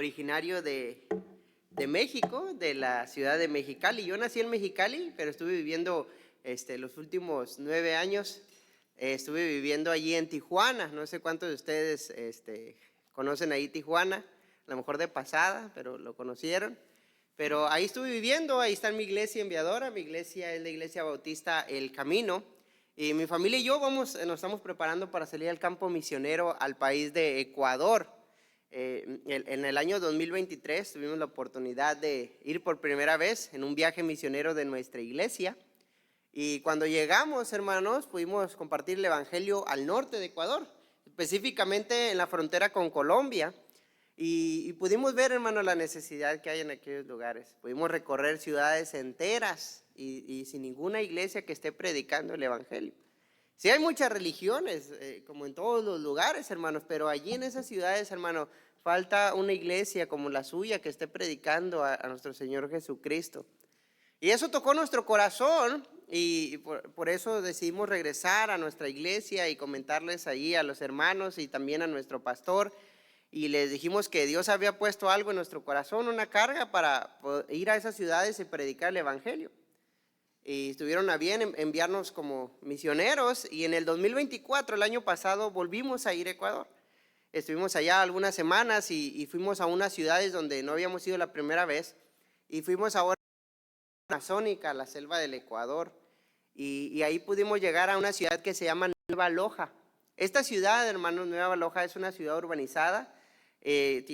originario de México, de la ciudad de Mexicali. Yo nací en Mexicali, pero estuve viviendo los últimos 9 años, estuve viviendo allí en Tijuana. No sé cuántos de ustedes conocen ahí Tijuana, a lo mejor de pasada, pero lo conocieron. Pero ahí estuve viviendo, ahí está mi iglesia enviadora. Mi iglesia es la Iglesia Bautista El Camino. Y mi familia y yo nos estamos preparando para salir al campo misionero al país de Ecuador. En el año 2023 tuvimos la oportunidad de ir por primera vez en un viaje misionero de nuestra iglesia. Y cuando llegamos, hermanos, pudimos compartir el evangelio al norte de Ecuador, específicamente en la frontera con Colombia. Y pudimos ver, hermano, la necesidad que hay en aquellos lugares. Pudimos recorrer ciudades enteras y sin ninguna iglesia que esté predicando el evangelio. Sí hay muchas religiones, como en todos los lugares, hermanos, pero allí en esas ciudades, hermano, falta una iglesia como la suya que esté predicando a nuestro Señor Jesucristo. Y eso tocó nuestro corazón y por eso decidimos regresar a nuestra iglesia y comentarles ahí a los hermanos y también a nuestro pastor. Y les dijimos que Dios había puesto algo en nuestro corazón, una carga para ir a esas ciudades y predicar el evangelio. Y estuvieron a bien enviarnos como misioneros. Y en el 2024, el año pasado, volvimos a ir a Ecuador. Estuvimos allá algunas semanas y fuimos a unas ciudades donde no habíamos ido la primera vez. Y fuimos ahora a Amazónica, la selva del Ecuador. Y ahí pudimos llegar a una ciudad que se llama Nueva Loja. Esta ciudad, hermanos, Nueva Loja, es una ciudad urbanizada.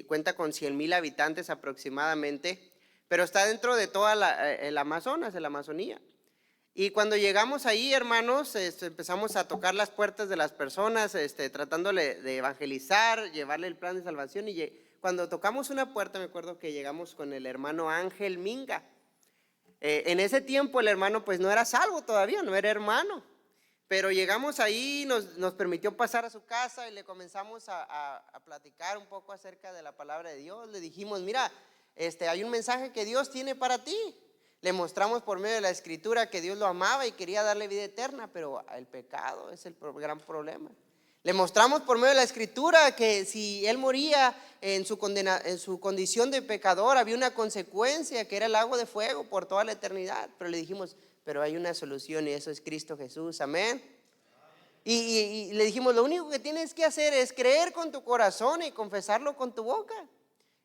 Cuenta con 100,000 habitantes aproximadamente, pero está dentro de toda el Amazonas, de la Amazonía. Y cuando llegamos ahí, hermanos, empezamos a tocar las puertas de las personas, tratándole de evangelizar, llevarle el plan de salvación. Y cuando tocamos una puerta, me acuerdo que llegamos con el hermano Ángel Minga. En ese tiempo el hermano pues no era salvo todavía, no era hermano. Pero llegamos ahí, nos permitió pasar a su casa y le comenzamos a platicar un poco acerca de la palabra de Dios. Le dijimos, mira, hay un mensaje que Dios tiene para ti. Le mostramos por medio de la escritura que Dios lo amaba y quería darle vida eterna, pero el pecado es el gran problema. Le mostramos por medio de la escritura que si él moría en su condición de pecador, había una consecuencia que era el lago de fuego por toda la eternidad. Pero le dijimos, pero hay una solución y eso es Cristo Jesús, amén. Y le dijimos, lo único que tienes que hacer es creer con tu corazón y confesarlo con tu boca.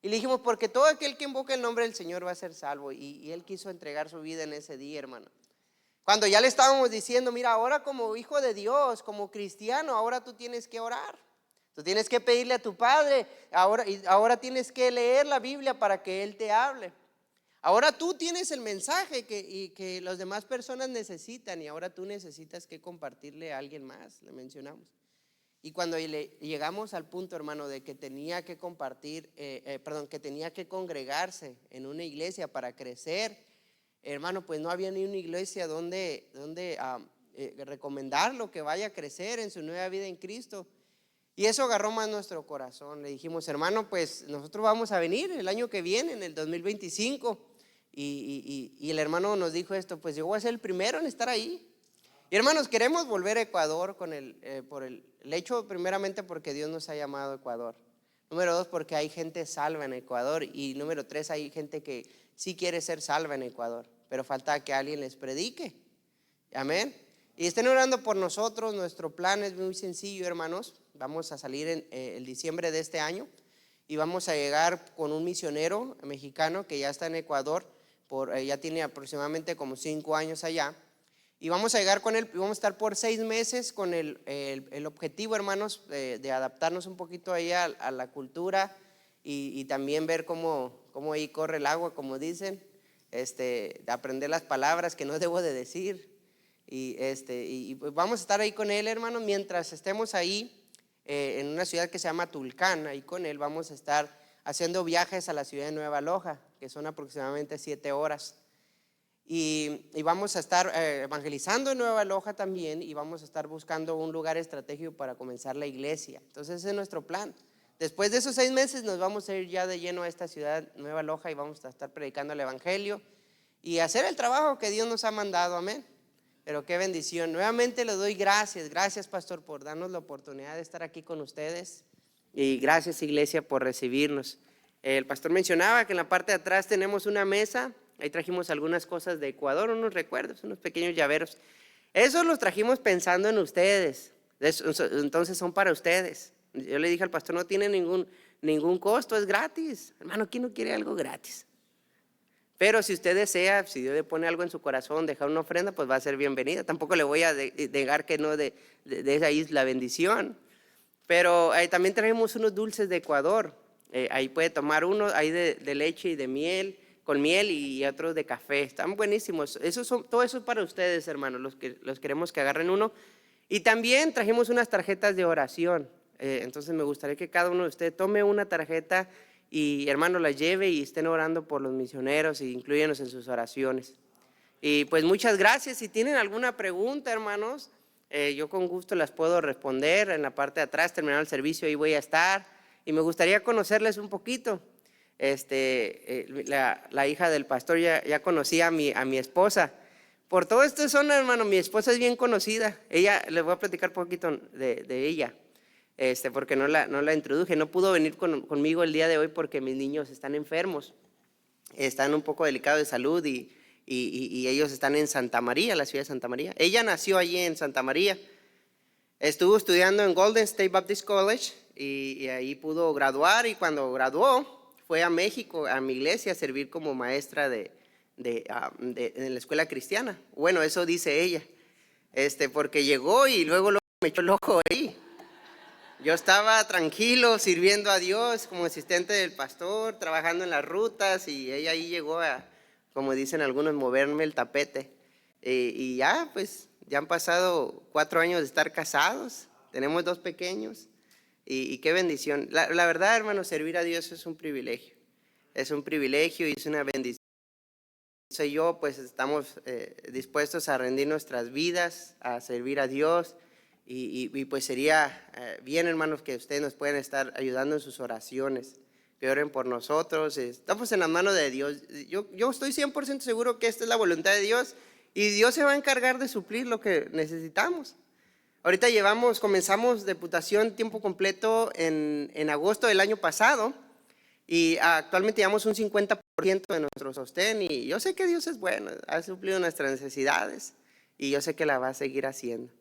Y le dijimos, porque todo aquel que invoca el nombre del Señor va a ser salvo. Y él quiso entregar su vida en ese día, hermano. Cuando ya le estábamos diciendo, mira, ahora como hijo de Dios, como cristiano, ahora tú tienes que orar. Tú tienes que pedirle a tu Padre, ahora tienes que leer la Biblia para que Él te hable. Ahora tú tienes el mensaje que las demás personas necesitan y ahora tú necesitas que compartirle a alguien más, le mencionamos. Y cuando llegamos al punto, hermano, de que tenía que compartir, que tenía que congregarse en una iglesia para crecer, hermano, pues no había ni una iglesia donde recomendarlo que vaya a crecer en su nueva vida en Cristo. Y eso agarró más nuestro corazón. Le dijimos, hermano, pues nosotros vamos a venir el año que viene, en el 2025. Y el hermano nos dijo esto, pues yo voy a ser el primero en estar ahí. Y hermanos, queremos volver a Ecuador por el hecho, primeramente porque Dios nos ha llamado a Ecuador. Número 2, porque hay gente salva en Ecuador. Y número 3, hay gente que sí quiere ser salva en Ecuador, pero falta que alguien les predique. Amén. Y estén orando por nosotros. Nuestro plan es muy sencillo, hermanos. Vamos a salir en el diciembre de este año y vamos a llegar con un misionero mexicano que ya está en Ecuador, ya tiene aproximadamente como 5 años allá. Y vamos a llegar con él, vamos a estar por 6 meses con el objetivo, hermanos, de adaptarnos un poquito ahí a la cultura y también ver cómo ahí corre el agua, como dicen, de aprender las palabras que no debo de decir. Y pues vamos a estar ahí con él, hermanos, mientras estemos ahí en una ciudad que se llama Tulcán. Ahí con él vamos a estar haciendo viajes a la ciudad de Nueva Loja, que son aproximadamente 7 horas. Y vamos a estar evangelizando en Nueva Loja también y vamos a estar buscando un lugar estratégico para comenzar la iglesia. Entonces ese es nuestro plan. Después de esos 6 meses nos vamos a ir ya de lleno a esta ciudad Nueva Loja y vamos a estar predicando el evangelio y hacer el trabajo que Dios nos ha mandado, amén. Pero qué bendición. Nuevamente le doy gracias pastor por darnos la oportunidad de estar aquí con ustedes y gracias iglesia por recibirnos. El pastor mencionaba que en la parte de atrás tenemos una mesa. Ahí trajimos algunas cosas de Ecuador, unos recuerdos, unos pequeños llaveros. Esos los trajimos pensando en ustedes. Entonces son para ustedes. Yo le dije al pastor, no tiene ningún costo, es gratis. Hermano, ¿quién no quiere algo gratis? Pero si usted desea, si Dios le pone algo en su corazón, dejar una ofrenda, pues va a ser bienvenida. Tampoco le voy a negar que no de ahí la bendición. Pero también traemos unos dulces de Ecuador. Ahí puede tomar uno, ahí de leche y de miel, con miel y otros de café. Están buenísimos. Todo eso es para ustedes, hermanos, los queremos que agarren uno. Y también trajimos unas tarjetas de oración. Entonces me gustaría que cada uno de ustedes tome una tarjeta y, hermano, la lleve y estén orando por los misioneros y incluyenos en sus oraciones. Y pues muchas gracias. Si tienen alguna pregunta, hermanos, yo con gusto las puedo responder. En la parte de atrás, terminado el servicio, ahí voy a estar. Y me gustaría conocerles un poquito. La hija del pastor ya conocía a mi esposa. Por todo esto son, hermano, mi esposa es bien conocida. Les voy a platicar un poquito de ella. Porque no la introduje. No pudo venir conmigo el día de hoy porque mis niños están enfermos. Están un poco delicados de salud y ellos están en Santa María, la ciudad de Santa María. Ella nació allí en Santa María. Estuvo estudiando en Golden State Baptist College y ahí pudo graduar. Y cuando graduó, fue a México, a mi iglesia, a servir como maestra en la escuela cristiana. Bueno, eso dice ella. Porque llegó y luego me echó el ojo ahí. Yo estaba tranquilo, sirviendo a Dios como asistente del pastor, trabajando en las rutas, y ella ahí llegó a, como dicen algunos, moverme el tapete. Y ya, pues, ya han pasado 4 años de estar casados, tenemos 2 pequeños, y qué bendición. La verdad, hermano, servir a Dios es un privilegio y es una bendición. Y yo, pues, estamos dispuestos a rendir nuestras vidas, a servir a Dios. Y pues sería bien, hermanos, que ustedes nos puedan estar ayudando en sus oraciones, que oren por nosotros. Estamos en las manos de Dios. Yo estoy 100% seguro que esta es la voluntad de Dios y Dios se va a encargar de suplir lo que necesitamos. Ahorita comenzamos deputación tiempo completo en agosto del año pasado y actualmente llevamos un 50% de nuestro sostén, y yo sé que Dios es bueno, ha suplido nuestras necesidades y yo sé que la va a seguir haciendo.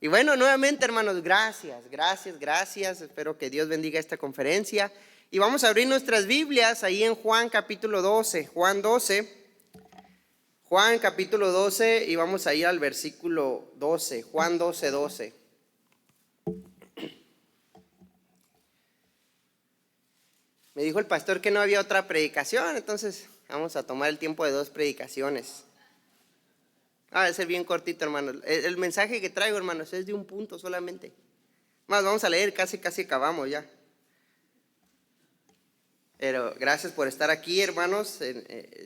Y bueno, nuevamente, hermanos, gracias. Espero que Dios bendiga esta conferencia. Y vamos a abrir nuestras Biblias ahí en Juan capítulo 12. Juan capítulo 12 y vamos a ir al versículo 12. Juan 12, 12. Me dijo el pastor que no había otra predicación, entonces vamos a tomar el tiempo de 2 predicaciones. Debe ser bien cortito, hermanos. El mensaje que traigo, hermanos, es de un punto solamente. Más, vamos a leer, casi acabamos ya. Pero gracias por estar aquí, hermanos.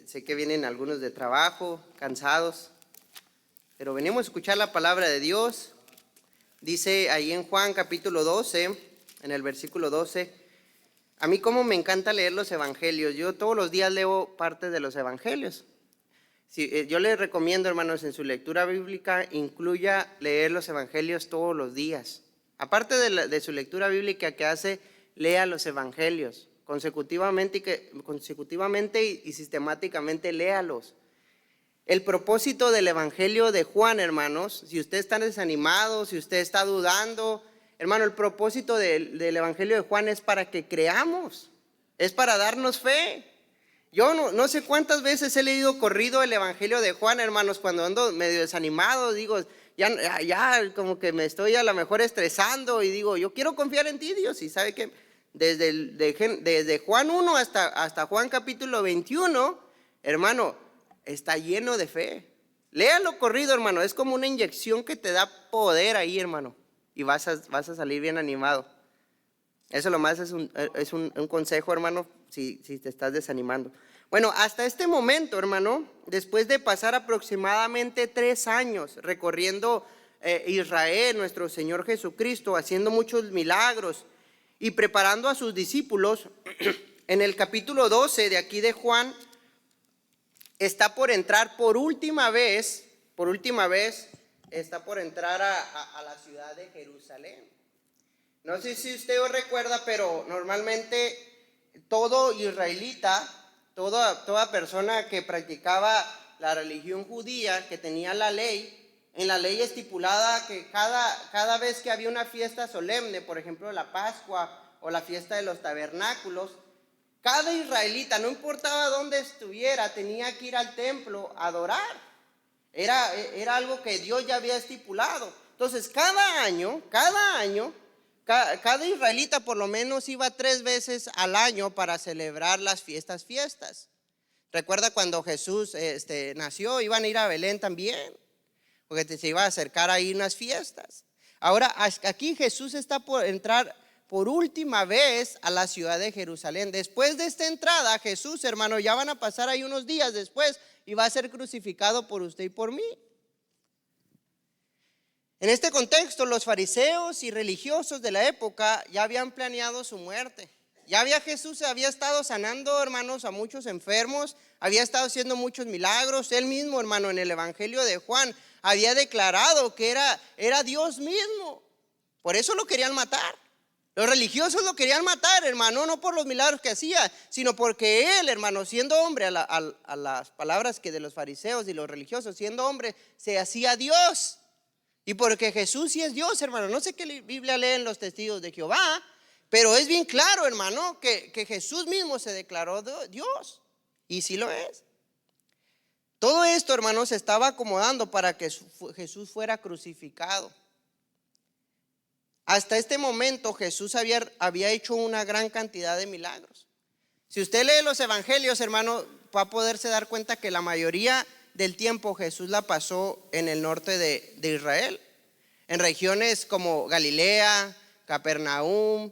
Sé que vienen algunos de trabajo, cansados. Pero venimos a escuchar la palabra de Dios. Dice ahí en Juan capítulo 12, en el versículo 12. A mí como me encanta leer los evangelios. Yo todos los días leo parte de los evangelios. Sí, yo les recomiendo, hermanos, en su lectura bíblica, incluya leer los evangelios todos los días. Aparte de su lectura bíblica que hace, lea los evangelios consecutivamente y sistemáticamente léalos. El propósito del evangelio de Juan, hermanos, si usted está desanimado, si usted está dudando, hermano, el propósito del evangelio de Juan es para que creamos, es para darnos fe. Yo no sé cuántas veces he leído corrido el evangelio de Juan, hermanos, cuando ando medio desanimado, digo, ya como que me estoy a lo mejor estresando y digo, yo quiero confiar en ti, Dios. Y sabe que desde Juan 1 hasta Juan capítulo 21, hermano, está lleno de fe. Léalo corrido, hermano, es como una inyección que te da poder ahí, hermano, y vas a salir bien animado. Eso lo más es un consejo, hermano, si te estás desanimando. Bueno, hasta este momento, hermano, después de pasar aproximadamente 3 años recorriendo Israel, nuestro Señor Jesucristo, haciendo muchos milagros y preparando a sus discípulos, en el capítulo 12 de aquí de Juan, está por entrar por última vez, está por entrar a la ciudad de Jerusalén. No sé si usted os recuerda, pero normalmente todo israelita, toda persona que practicaba la religión judía, que tenía la ley, en la ley estipulada que cada vez que había una fiesta solemne, por ejemplo la Pascua o la fiesta de los tabernáculos, cada israelita, no importaba dónde estuviera, tenía que ir al templo a adorar. Era algo que Dios ya había estipulado. Entonces, cada año, cada israelita por lo menos iba 3 veces al año para celebrar las fiestas. Recuerda cuando Jesús nació, iban a ir a Belén también, porque se iba a acercar ahí unas fiestas. Ahora, aquí Jesús está por entrar por última vez a la ciudad de Jerusalén. Después de esta entrada, Jesús, hermano, ya van a pasar ahí unos días después y va a ser crucificado por usted y por mí. En este contexto, los fariseos y religiosos de la época ya habían planeado su muerte. Jesús había estado sanando, hermanos, a muchos enfermos, había estado haciendo muchos milagros. Él mismo, hermano, en el Evangelio de Juan había declarado que era Dios mismo. Por eso lo querían matar. Los religiosos lo querían matar, hermano, no por los milagros que hacía, sino porque él, hermano, siendo hombre, a las palabras que de los fariseos y los religiosos, siendo hombre, se hacía Dios. Y porque Jesús sí es Dios, hermano. No sé qué Biblia leen los testigos de Jehová, pero es bien claro, hermano, que Jesús mismo se declaró Dios. Y sí lo es. Todo esto, hermano, se estaba acomodando para que Jesús fuera crucificado. Hasta este momento Jesús había hecho una gran cantidad de milagros. Si usted lee los evangelios, hermano, va a poderse dar cuenta que la mayoría del tiempo Jesús la pasó en el norte de Israel, en regiones como Galilea, Capernaum,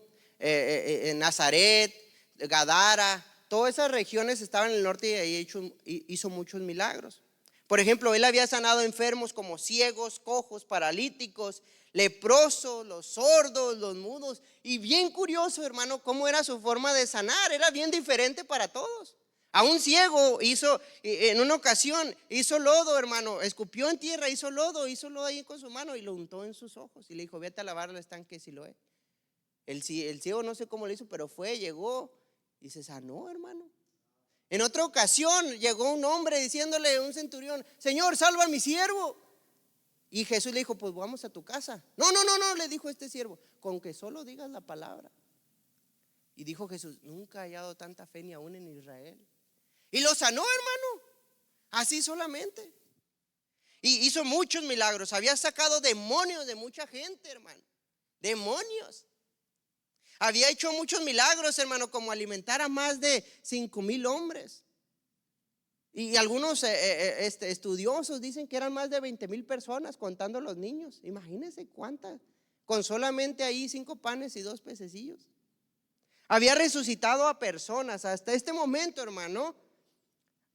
Nazaret, Gadara. Todas esas regiones estaban en el norte y ahí hizo muchos milagros. Por ejemplo, él había sanado enfermos como ciegos, cojos, paralíticos, leprosos, los sordos, los mudos. Y bien curioso, hermano, cómo era su forma de sanar. Era bien diferente para todos. A un ciego en una ocasión, hizo lodo, hermano, escupió en tierra, hizo lodo ahí con su mano y lo untó en sus ojos. Y le dijo, vete a lavar al estanque Siloé. El ciego no sé cómo lo hizo, pero llegó y se sanó, hermano. En otra ocasión llegó un hombre diciéndole a un centurión, Señor, salva a mi siervo. Y Jesús le dijo, pues vamos a tu casa. No, le dijo este siervo, con que solo digas la palabra. Y dijo Jesús, nunca he hallado tanta fe ni aún en Israel. Y lo sanó, hermano, así solamente. Y hizo muchos milagros, había sacado demonios de mucha gente, hermano. Demonios. Había hecho muchos milagros, hermano, como alimentar a más de 5,000 hombres. Y algunos estudiosos dicen que eran más de 20,000 personas, contando los niños. Imagínense cuántas, con solamente ahí 5 panes y 2 pececillos. Había resucitado a personas. Hasta este momento, hermano,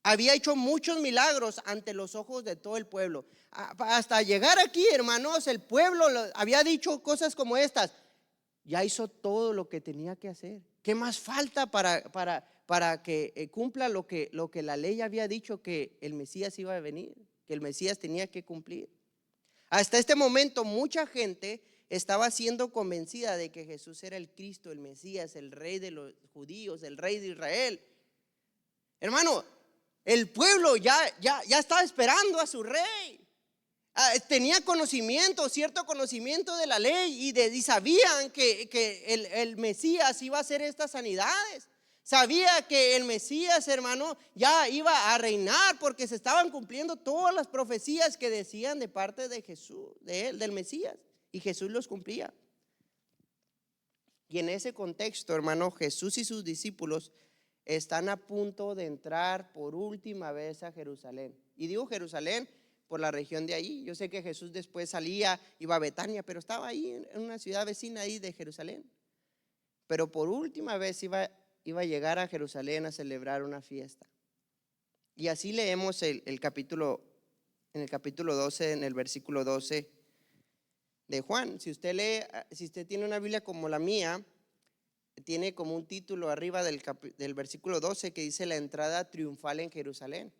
había hecho muchos milagros ante los ojos de todo el pueblo. Hasta llegar aquí, hermanos, el pueblo había dicho cosas como estas. Ya hizo todo lo que tenía que hacer. ¿Qué más falta para que cumpla lo que la ley había dicho que el Mesías iba a venir, que el Mesías tenía que cumplir? Hasta este momento mucha gente estaba siendo convencida de que Jesús era el Cristo, el Mesías, el rey de los judíos, el rey de Israel. Hermano, el pueblo ya estaba esperando a su rey. Tenía cierto conocimiento de la ley y sabían que el Mesías iba a hacer estas sanidades. Sabía que el Mesías, hermano, ya iba a reinar porque se estaban cumpliendo todas las profecías que decían de parte de Jesús, de él, del Mesías, y Jesús los cumplía. Y en ese contexto, hermano, Jesús y sus discípulos están a punto de entrar por última vez a Jerusalén. Y digo Jerusalén por la región de ahí. Yo sé que Jesús después salía, iba a Betania, pero estaba ahí en una ciudad vecina ahí de Jerusalén. Pero por última vez iba a llegar a Jerusalén a celebrar una fiesta. Y así leemos en el capítulo 12, en el versículo 12 de Juan. Si usted tiene una Biblia como la mía, tiene como un título arriba del versículo 12 que dice la entrada triunfal en Jerusalén.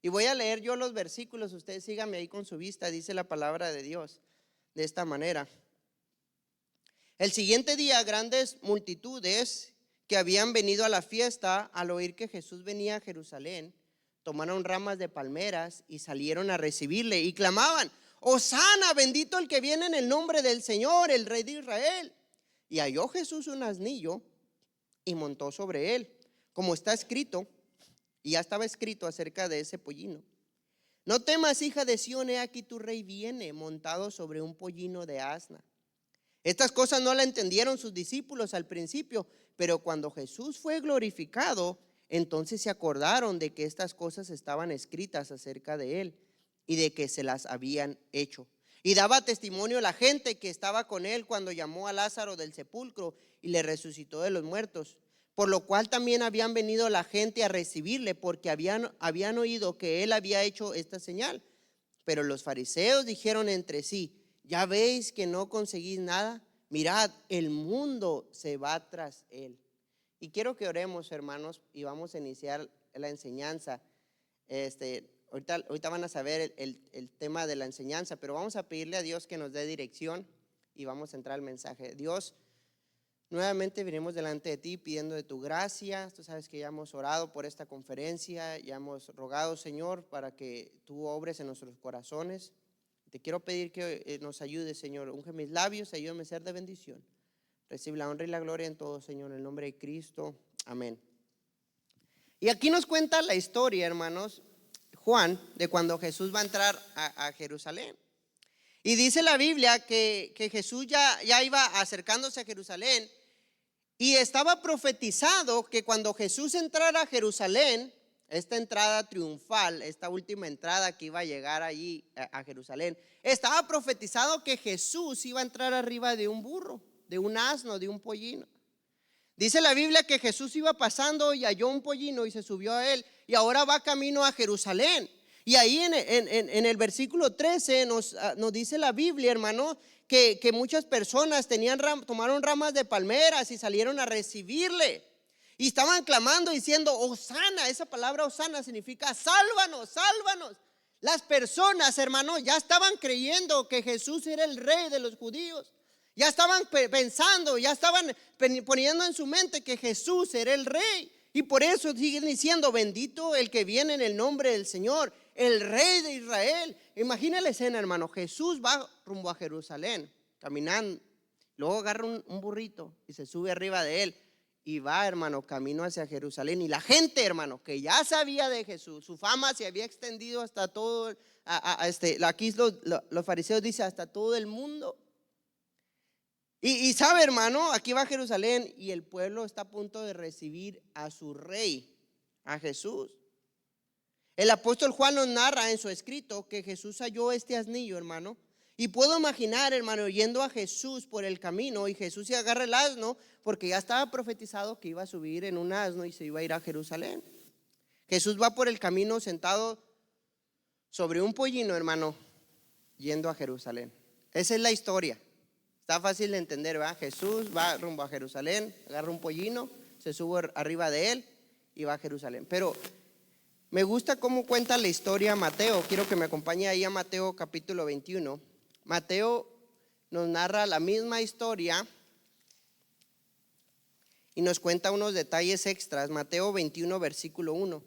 Y voy a leer yo los versículos, ustedes síganme ahí con su vista. Dice la palabra de Dios de esta manera: el siguiente día grandes multitudes que habían venido a la fiesta, al oír que Jesús venía a Jerusalén, tomaron ramas de palmeras y salieron a recibirle y clamaban: Hosana, bendito el que viene en el nombre del Señor, el Rey de Israel. Y halló Jesús un asnillo y montó sobre él, como está escrito, y ya estaba escrito acerca de ese pollino: No temas, hija de Sión, he aquí tu rey viene montado sobre un pollino de asna. Estas cosas no la entendieron sus discípulos al principio, pero cuando Jesús fue glorificado, entonces se acordaron de que estas cosas estaban escritas acerca de él y de que se las habían hecho. Y daba testimonio a la gente que estaba con él cuando llamó a Lázaro del sepulcro y le resucitó de los muertos. Por lo cual también habían venido la gente a recibirle, porque habían oído que él había hecho esta señal. Pero los fariseos dijeron entre sí: ¿Ya veis que no conseguís nada? Mirad, el mundo se va tras él. Y quiero que oremos, hermanos, y vamos a iniciar la enseñanza. Ahorita van a saber el tema de la enseñanza, pero vamos a pedirle a Dios que nos dé dirección y vamos a entrar al mensaje. Dios, nuevamente venimos delante de ti pidiendo de tu gracia. Tú sabes que ya hemos orado por esta conferencia, ya hemos rogado, Señor, para que tú obres en nuestros corazones. Te quiero pedir que nos ayudes, Señor. Unge mis labios, ayúdame a ser de bendición. Recibe la honra y la gloria en todo, Señor, en el nombre de Cristo. Amén. Y aquí nos cuenta la historia, hermanos, Juan, de cuando Jesús va a entrar a Jerusalén. Y dice la Biblia que Jesús ya iba acercándose a Jerusalén y estaba profetizado que cuando Jesús entrara a Jerusalén, esta entrada triunfal, esta última entrada que iba a llegar allí a Jerusalén, estaba profetizado que Jesús iba a entrar arriba de un burro, de un asno, de un pollino. Dice la Biblia que Jesús iba pasando y halló un pollino y se subió a él, y ahora va camino a Jerusalén. Y ahí en el versículo 13 nos dice la Biblia, hermano, que muchas personas tomaron ramas de palmeras y salieron a recibirle. Y estaban clamando diciendo: Hosana. Esa palabra Hosana significa sálvanos, sálvanos. Las personas, hermanos, ya estaban creyendo que Jesús era el rey de los judíos. Ya estaban pensando, ya estaban poniendo en su mente que Jesús era el rey. Y por eso siguen diciendo: bendito el que viene en el nombre del Señor, el Rey de Israel. Imagina la escena, hermano. Jesús va rumbo a Jerusalén, caminando. Luego agarra un burrito y se sube arriba de él. Y va, hermano, camino hacia Jerusalén. Y la gente, hermano, que ya sabía de Jesús, su fama se había extendido hasta todo, aquí los fariseos dicen hasta todo el mundo. Y sabe, hermano, aquí va Jerusalén y el pueblo está a punto de recibir a su rey, a Jesús. El apóstol Juan nos narra en su escrito que Jesús halló este asnillo, hermano. Y puedo imaginar, hermano, yendo a Jesús por el camino, y Jesús se agarra el asno, porque ya estaba profetizado que iba a subir en un asno y se iba a ir a Jerusalén. Jesús va por el camino sentado sobre un pollino, hermano, yendo a Jerusalén. Esa es la historia. Está fácil de entender, ¿verdad? Jesús va rumbo a Jerusalén, agarra un pollino, se sube arriba de él y va a Jerusalén. Pero me gusta cómo cuenta la historia Mateo. Quiero que me acompañe ahí a Mateo capítulo 21. Mateo nos narra la misma historia y nos cuenta unos detalles extras. Mateo 21, versículo 1.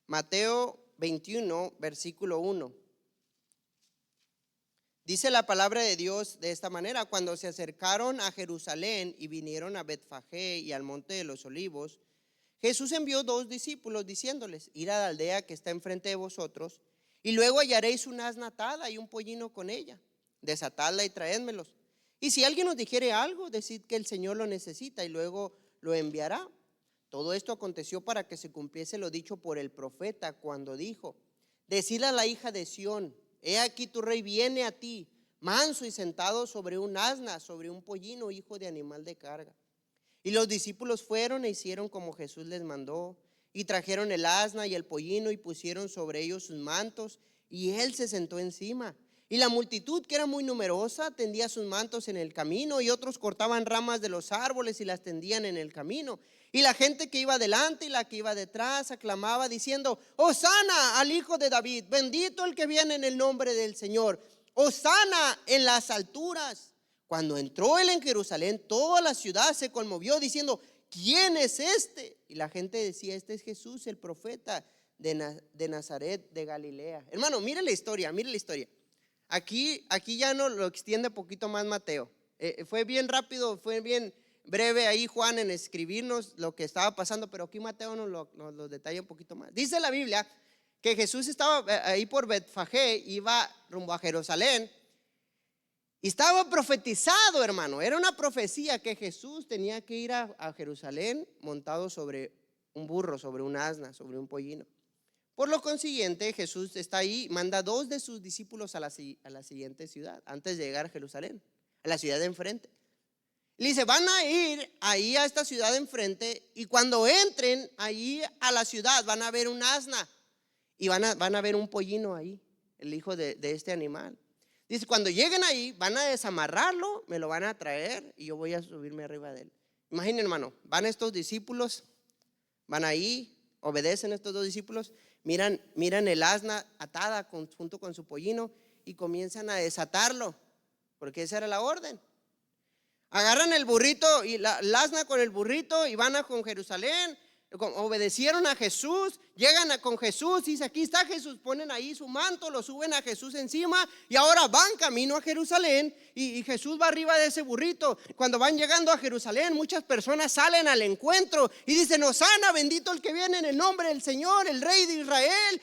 Mateo 21, versículo 1. Dice la palabra de Dios de esta manera: cuando se acercaron a Jerusalén y vinieron a Betfagé y al monte de los olivos, Jesús envió 2 discípulos diciéndoles: id a la aldea que está enfrente de vosotros, y luego hallaréis una asna atada y un pollino con ella. Desatadla y traédmelos. Y si alguien os dijere algo, decid que el Señor lo necesita y luego lo enviará. Todo esto aconteció para que se cumpliese lo dicho por el profeta cuando dijo: decid a la hija de Sión: he aquí tu rey viene a ti, manso y sentado sobre un asna, sobre un pollino, hijo de animal de carga. Y los discípulos fueron e hicieron como Jesús les mandó, y trajeron el asna y el pollino y pusieron sobre ellos sus mantos, y él se sentó encima. Y la multitud, que era muy numerosa, tendía sus mantos en el camino, y otros cortaban ramas de los árboles y las tendían en el camino. Y la gente que iba delante y la que iba detrás aclamaba diciendo: Hosana al Hijo de David, bendito el que viene en el nombre del Señor, Hosana en las alturas. Cuando entró él en Jerusalén, toda la ciudad se conmovió diciendo: ¿quién es este? Y la gente decía: este es Jesús, el profeta de Nazaret de Galilea. Hermano, mire la historia, mire la historia. Aquí ya no lo extiende un poquito más Mateo. Fue bien rápido, fue bien breve ahí Juan en escribirnos lo que estaba pasando, pero aquí Mateo nos lo detalla un poquito más. Dice la Biblia que Jesús estaba ahí por Betfagé, iba rumbo a Jerusalén, y estaba profetizado, hermano. Era una profecía que Jesús tenía que ir a Jerusalén montado sobre un burro, sobre un asna, sobre un pollino. Por lo consiguiente, Jesús está ahí, manda 2 de sus discípulos a la siguiente ciudad, antes de llegar a Jerusalén, a la ciudad de enfrente. Le dice: van a ir ahí a esta ciudad de enfrente, y cuando entren ahí a la ciudad van a ver un asna y van a ver un pollino ahí, el hijo de este animal. Dice: cuando lleguen ahí van a desamarrarlo, me lo van a traer y yo voy a subirme arriba de él. Imaginen, hermano, van estos discípulos, van ahí, obedecen estos 2 discípulos, miran el asna atada junto con su pollino y comienzan a desatarlo, porque esa era la orden. Agarran el burrito y el asna con el burrito y van a con Jerusalén. Obedecieron a Jesús, llegan con Jesús, dice: aquí está Jesús, ponen ahí su manto, lo suben a Jesús encima y ahora van camino a Jerusalén, y Jesús va arriba de ese burrito. Cuando van llegando a Jerusalén, muchas personas salen al encuentro y dicen: hosana, bendito el que viene en el nombre del Señor, el Rey de Israel.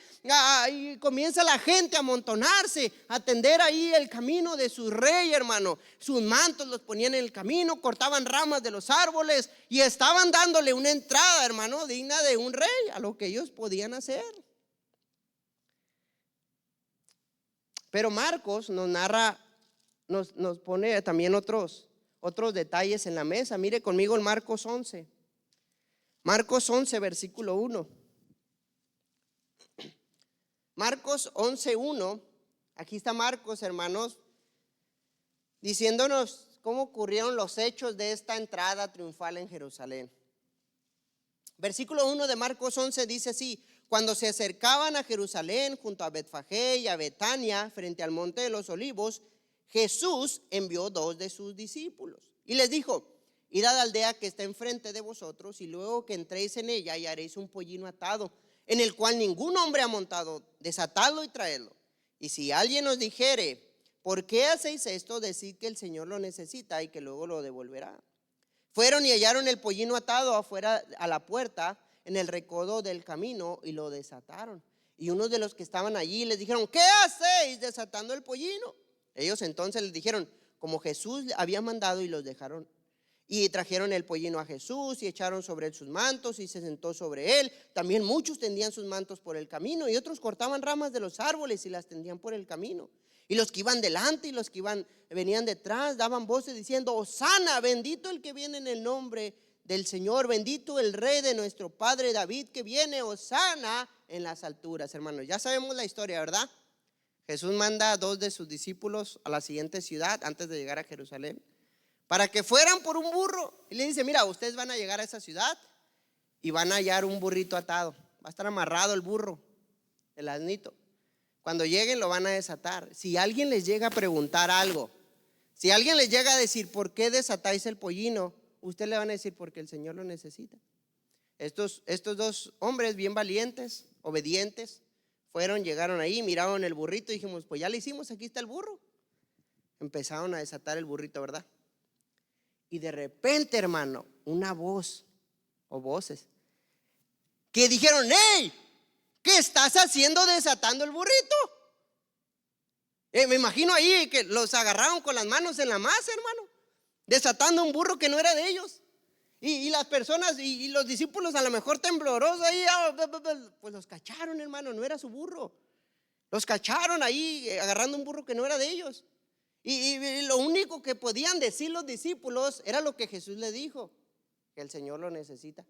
Y comienza la gente a amontonarse, a tender ahí el camino de su rey, hermano. Sus mantos los ponían en el camino, cortaban ramas de los árboles y estaban dándole una entrada, hermano, digna de un rey, a lo que ellos podían hacer. Pero Marcos nos narra, nos pone también otros detalles en la mesa. Mire conmigo en Marcos 11. Marcos 11, versículo 1. Marcos 11:1. Aquí está Marcos, hermanos, diciéndonos cómo ocurrieron los hechos de esta entrada triunfal en Jerusalén. Versículo 1 de Marcos 11 dice así: cuando se acercaban a Jerusalén, junto a Betfagé y a Betania, frente al monte de los olivos, Jesús envió 2 de sus discípulos y les dijo: id a la aldea que está enfrente de vosotros, y luego que entréis en ella hallaréis un pollino atado, en el cual ningún hombre ha montado, desatadlo y traedlo. Y si alguien os dijere: ¿por qué hacéis esto?, decid que el Señor lo necesita y que luego lo devolverá. Fueron y hallaron el pollino atado afuera a la puerta, en el recodo del camino, y lo desataron. Y unos de los que estaban allí les dijeron: ¿qué hacéis desatando el pollino? Ellos entonces les dijeron como Jesús había mandado, y los dejaron. Y trajeron el pollino a Jesús y echaron sobre él sus mantos, y se sentó sobre él. También muchos tendían sus mantos por el camino, y otros cortaban ramas de los árboles y las tendían por el camino. Y los que iban delante y los que venían detrás daban voces diciendo: hosana, bendito el que viene en el nombre del Señor, bendito el Rey de nuestro Padre David que viene, hosana en las alturas. Hermanos, ya sabemos la historia, ¿verdad? Jesús manda a 2 de sus discípulos a la siguiente ciudad antes de llegar a Jerusalén, para que fueran por un burro. Y le dice: mira, ustedes van a llegar a esa ciudad y van a hallar un burrito atado. Va a estar amarrado el burro, el asnito. Cuando lleguen lo van a desatar. Si alguien les llega a preguntar algo, si alguien les llega a decir: ¿por qué desatáis el pollino?, usted le van a decir: porque el Señor lo necesita. Estos 2 hombres bien valientes, obedientes, llegaron ahí, miraron el burrito y dijimos: pues ya le hicimos, aquí está el burro. Empezaron a desatar el burrito, ¿verdad? Y de repente, hermano, una voz o voces que dijeron: ¡hey! ¿Qué estás haciendo desatando el burrito? Me imagino ahí que los agarraron con las manos en la masa, hermano, desatando un burro que no era de ellos. Y las personas y los discípulos a lo mejor temblorosos ahí, pues los cacharon, hermano, no era su burro. Los cacharon ahí agarrando un burro que no era de ellos. Y lo único que podían decir los discípulos era lo que Jesús le dijo: que el Señor lo necesita.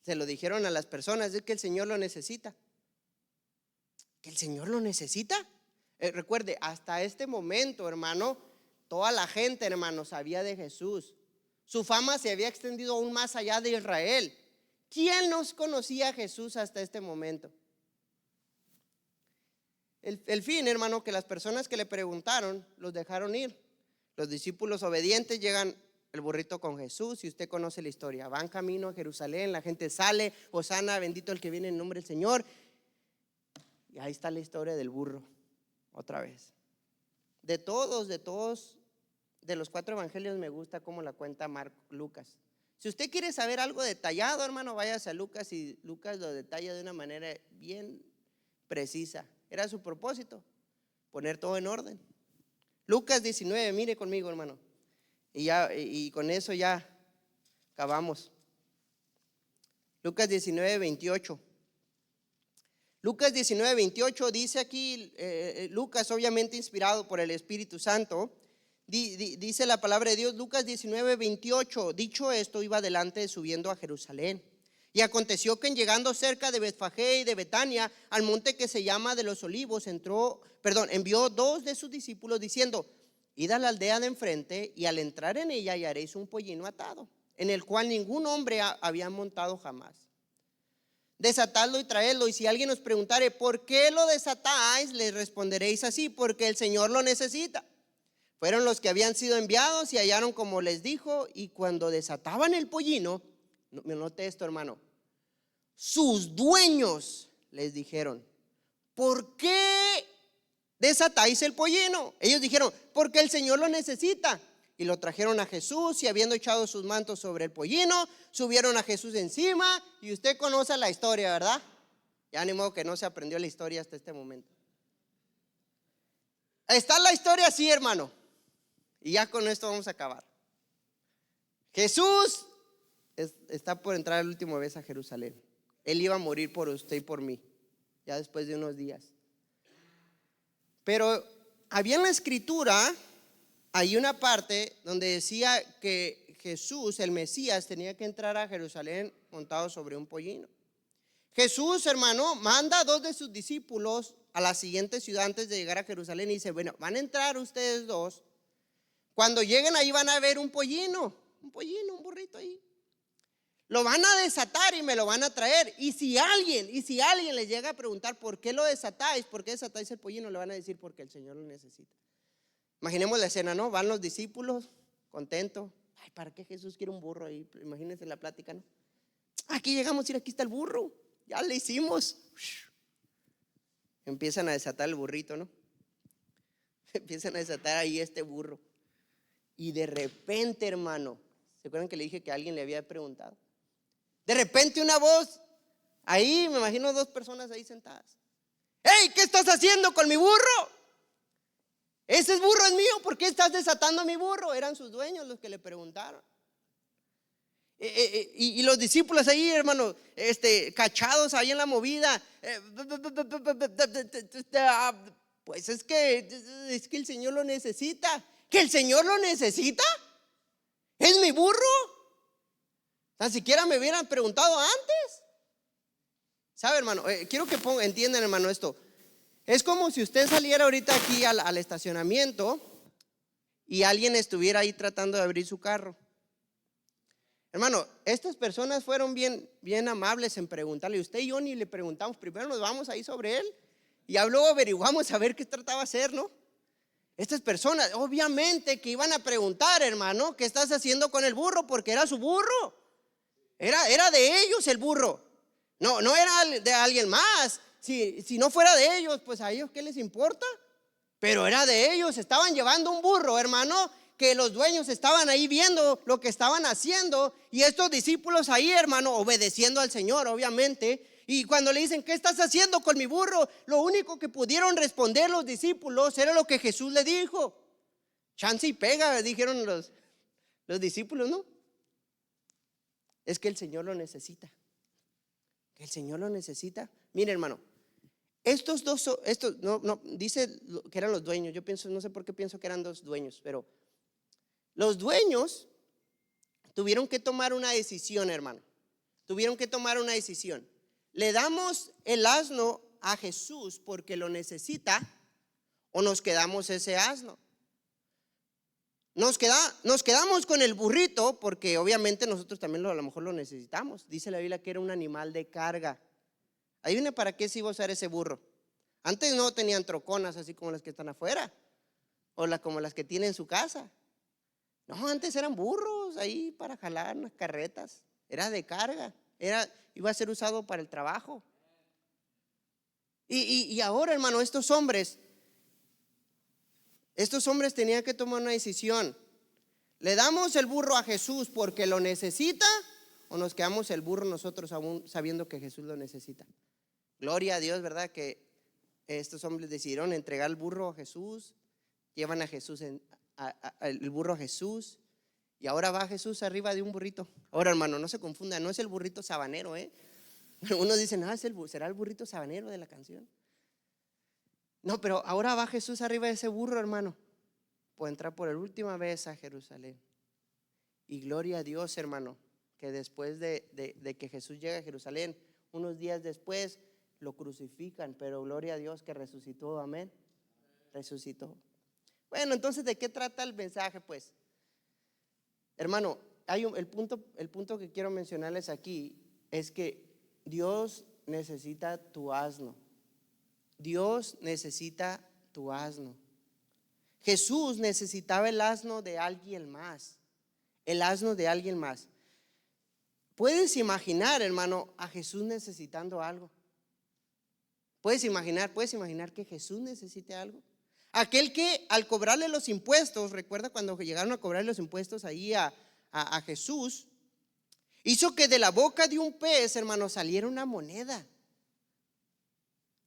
Se lo dijeron a las personas: es que el Señor lo necesita. ¿Que el Señor lo necesita? Recuerde, hasta este momento, hermano, toda la gente, hermano, sabía de Jesús. Su fama se había extendido aún más allá de Israel. ¿Quién nos conocía a Jesús hasta este momento? El fin, hermano, que las personas que le preguntaron los dejaron ir. Los discípulos obedientes llegan el burrito con Jesús, y usted conoce la historia. Van camino a Jerusalén, la gente sale, Hosana, bendito el que viene en nombre del Señor. Y ahí está la historia del burro, otra vez. De todos, de los 4 evangelios me gusta cómo la cuenta Lucas. Si usted quiere saber algo detallado, hermano, váyase a Lucas, y Lucas lo detalla de una manera bien precisa. Era su propósito, poner todo en orden. Lucas 19, mire conmigo, hermano. Y con eso ya acabamos. Lucas 19, 28. Lucas 19, 28 dice aquí, Lucas obviamente inspirado por el Espíritu Santo, dice la palabra de Dios, Lucas 19, 28, dicho esto, iba adelante subiendo a Jerusalén. Y aconteció que en llegando cerca de Betfagé y de Betania, al monte que se llama de los Olivos, envió 2 de sus discípulos diciendo: id a la aldea de enfrente, y al entrar en ella hallaréis un pollino atado, en el cual ningún hombre había montado jamás. Desatadlo y traedlo, y si alguien os preguntare ¿por qué lo desatáis?, les responderéis así: porque el Señor lo necesita. Fueron los que habían sido enviados y hallaron como les dijo, y cuando desataban el pollino, note esto, hermano, sus dueños les dijeron: ¿por qué desatáis el pollino? Ellos dijeron: porque el Señor lo necesita. Y lo trajeron a Jesús, y habiendo echado sus mantos sobre el pollino, subieron a Jesús encima. Y usted conoce la historia, ¿verdad? Ya ni modo que no se aprendió la historia hasta este momento. Está la historia así, hermano, y ya con esto vamos a acabar. Jesús está por entrar la última vez a Jerusalén. Él iba a morir por usted y por mí, ya después de unos días. Pero había en la escritura, hay una parte donde decía que Jesús, el Mesías, tenía que entrar a Jerusalén montado sobre un pollino. Jesús, hermano, manda a 2 de sus discípulos a la siguiente ciudad antes de llegar a Jerusalén, y dice: bueno, van a entrar ustedes 2. Cuando lleguen ahí van a ver un pollino, un burrito ahí. Lo van a desatar y me lo van a traer. Y si alguien les llega a preguntar ¿por qué lo desatáis? ¿Por qué desatáis el pollino? Le van a decir: porque el Señor lo necesita. Imaginemos la escena, ¿no? Van los discípulos contentos. Ay, ¿para qué Jesús quiere un burro ahí? Imagínense la plática, ¿no? Aquí llegamos, y aquí está el burro, ya le hicimos. Empiezan a desatar el burrito, ¿no? Empiezan a desatar ahí este burro. Y de repente, hermano, ¿se acuerdan que le dije que alguien le había preguntado? De repente una voz, ahí me imagino 2 personas ahí sentadas. ¡Hey! ¿Qué estás haciendo con mi burro? Ese burro es mío, ¿por qué estás desatando a mi burro? Eran sus dueños los que le preguntaron. Y los discípulos ahí, hermano, cachados ahí en la movida. Pues es que el Señor lo necesita. ¿Que el Señor lo necesita? ¿Es mi burro? Tan siquiera me hubieran preguntado antes. ¿Sabe, hermano? Quiero que entiendan, hermano, esto. Es como si usted saliera ahorita aquí al estacionamiento y alguien estuviera ahí tratando de abrir su carro. Hermano, estas personas fueron bien amables en preguntarle. Usted y yo ni le preguntamos, primero nos vamos ahí sobre él y luego averiguamos a ver qué trataba de hacer, ¿no? Estas personas obviamente que iban a preguntar: hermano, ¿qué estás haciendo con el burro? Porque era su burro, era de ellos el burro, no era de alguien más. Si no fuera de ellos, pues a ellos ¿qué les importa? Pero era de ellos, estaban llevando un burro, hermano, que los dueños estaban ahí viendo lo que estaban haciendo, y estos discípulos ahí, hermano, obedeciendo al Señor, obviamente. Y cuando le dicen: ¿qué estás haciendo con mi burro?, lo único que pudieron responder los discípulos era lo que Jesús le dijo. Chance y pega, dijeron los discípulos, ¿no? Es que el Señor lo necesita. Que el Señor lo necesita. Mire, hermano, estos no dice que eran los dueños. Yo pienso, no sé por qué pienso que eran 2 dueños, pero los dueños tuvieron que tomar una decisión, hermano. Tuvieron que tomar una decisión. ¿Le damos el asno a Jesús porque lo necesita, o nos quedamos ese asno? Nos quedamos con el burrito porque obviamente nosotros también a lo mejor lo necesitamos. Dice la Biblia que era un animal de carga. Adivina para qué se iba a usar ese burro. Antes no tenían troconas así como las que están afuera, o como las que tienen en su casa. No, antes eran burros ahí para jalar unas carretas. Era de carga, iba a ser usado para el trabajo. Y ahora, hermano, estos hombres tenían que tomar una decisión. ¿Le damos el burro a Jesús porque lo necesita, o nos quedamos el burro nosotros aún sabiendo que Jesús lo necesita? Gloria a Dios, ¿verdad? Que estos hombres decidieron entregar el burro a Jesús. Llevan a Jesús, el burro a Jesús. Y ahora va Jesús arriba de un burrito. Ahora, hermano, no se confunda, no es el burrito sabanero, Unos dicen, será el burrito sabanero de la canción. No, pero ahora va Jesús arriba de ese burro, hermano. Puede entrar por última vez a Jerusalén. Y gloria a Dios, hermano, que después de que Jesús llega a Jerusalén, unos días después lo crucifican, pero gloria a Dios que resucitó, amén. Resucitó. Bueno, entonces, ¿de qué trata el mensaje, pues? Hermano, el punto que quiero mencionarles aquí es que Dios necesita tu asno. Dios necesita tu asno. Jesús necesitaba el asno de alguien más. El asno de alguien más. ¿Puedes imaginar, hermano, a Jesús necesitando algo? ¿Puedes imaginar que Jesús necesite algo? Aquel que al cobrarle los impuestos, recuerda cuando llegaron a cobrarle los impuestos ahí a Jesús, hizo que de la boca de un pez, hermano, saliera una moneda.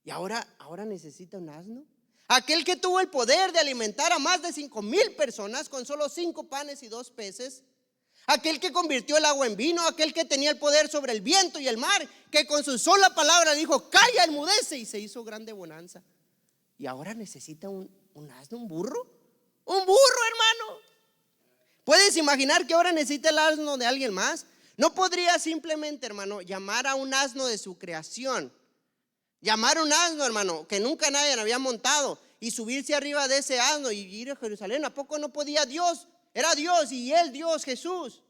Y ahora necesita un asno. Aquel que tuvo el poder de alimentar a más de 5,000 personas con solo 5 panes y 2 peces. Aquel que convirtió el agua en vino. Aquel que tenía el poder sobre el viento y el mar, que con su sola palabra dijo, calla, enmudece, y se hizo grande bonanza. Y ahora necesita un asno, un burro. Un burro, hermano. ¿Puedes imaginar que ahora necesita el asno de alguien más? No podría simplemente, hermano, llamar a un asno de su creación. Llamar a un asno, hermano, que nunca nadie había montado, y subirse arriba de ese asno y ir a Jerusalén. ¿A poco no podía Dios? Era Dios, y él, Dios, Jesús.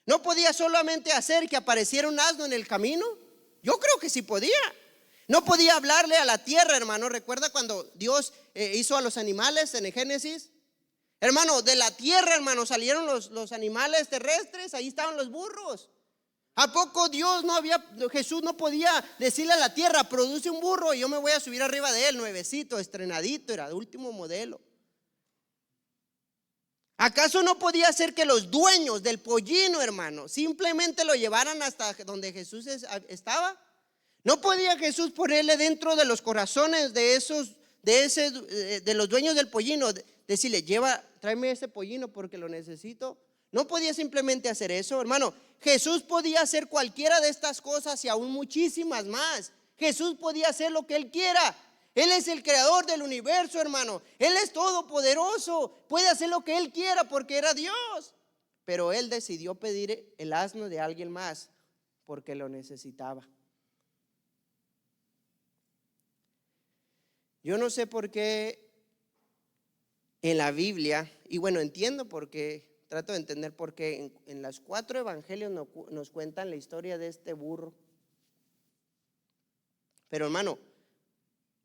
¿No podía solamente hacer que apareciera un asno en el camino? Yo creo que sí podía. No podía hablarle a la tierra, hermano. ¿Recuerda cuando Dios hizo a los animales en el Génesis? Hermano, de la tierra, hermano, salieron los animales terrestres. Ahí estaban los burros. ¿A poco Jesús no podía decirle a la tierra, produce un burro y yo me voy a subir arriba de él, nuevecito, estrenadito, era de último modelo? ¿Acaso no podía ser que los dueños del pollino, hermano, simplemente lo llevaran hasta donde Jesús estaba? ¿No podía Jesús ponerle dentro de los corazones de los dueños del pollino, decirle, tráeme ese pollino porque lo necesito? ¿No podía simplemente hacer eso, hermano? Jesús podía hacer cualquiera de estas cosas y aún muchísimas más. Jesús podía hacer lo que Él quiera. Él es el creador del universo, hermano. Él es todopoderoso. Puede hacer lo que Él quiera porque era Dios. Pero Él decidió pedir el asno de alguien más porque lo necesitaba. Yo no sé por qué en la Biblia, y bueno, entiendo por qué. Trato de entender por qué en los 4 evangelios nos cuentan la historia de este burro. Pero, hermano,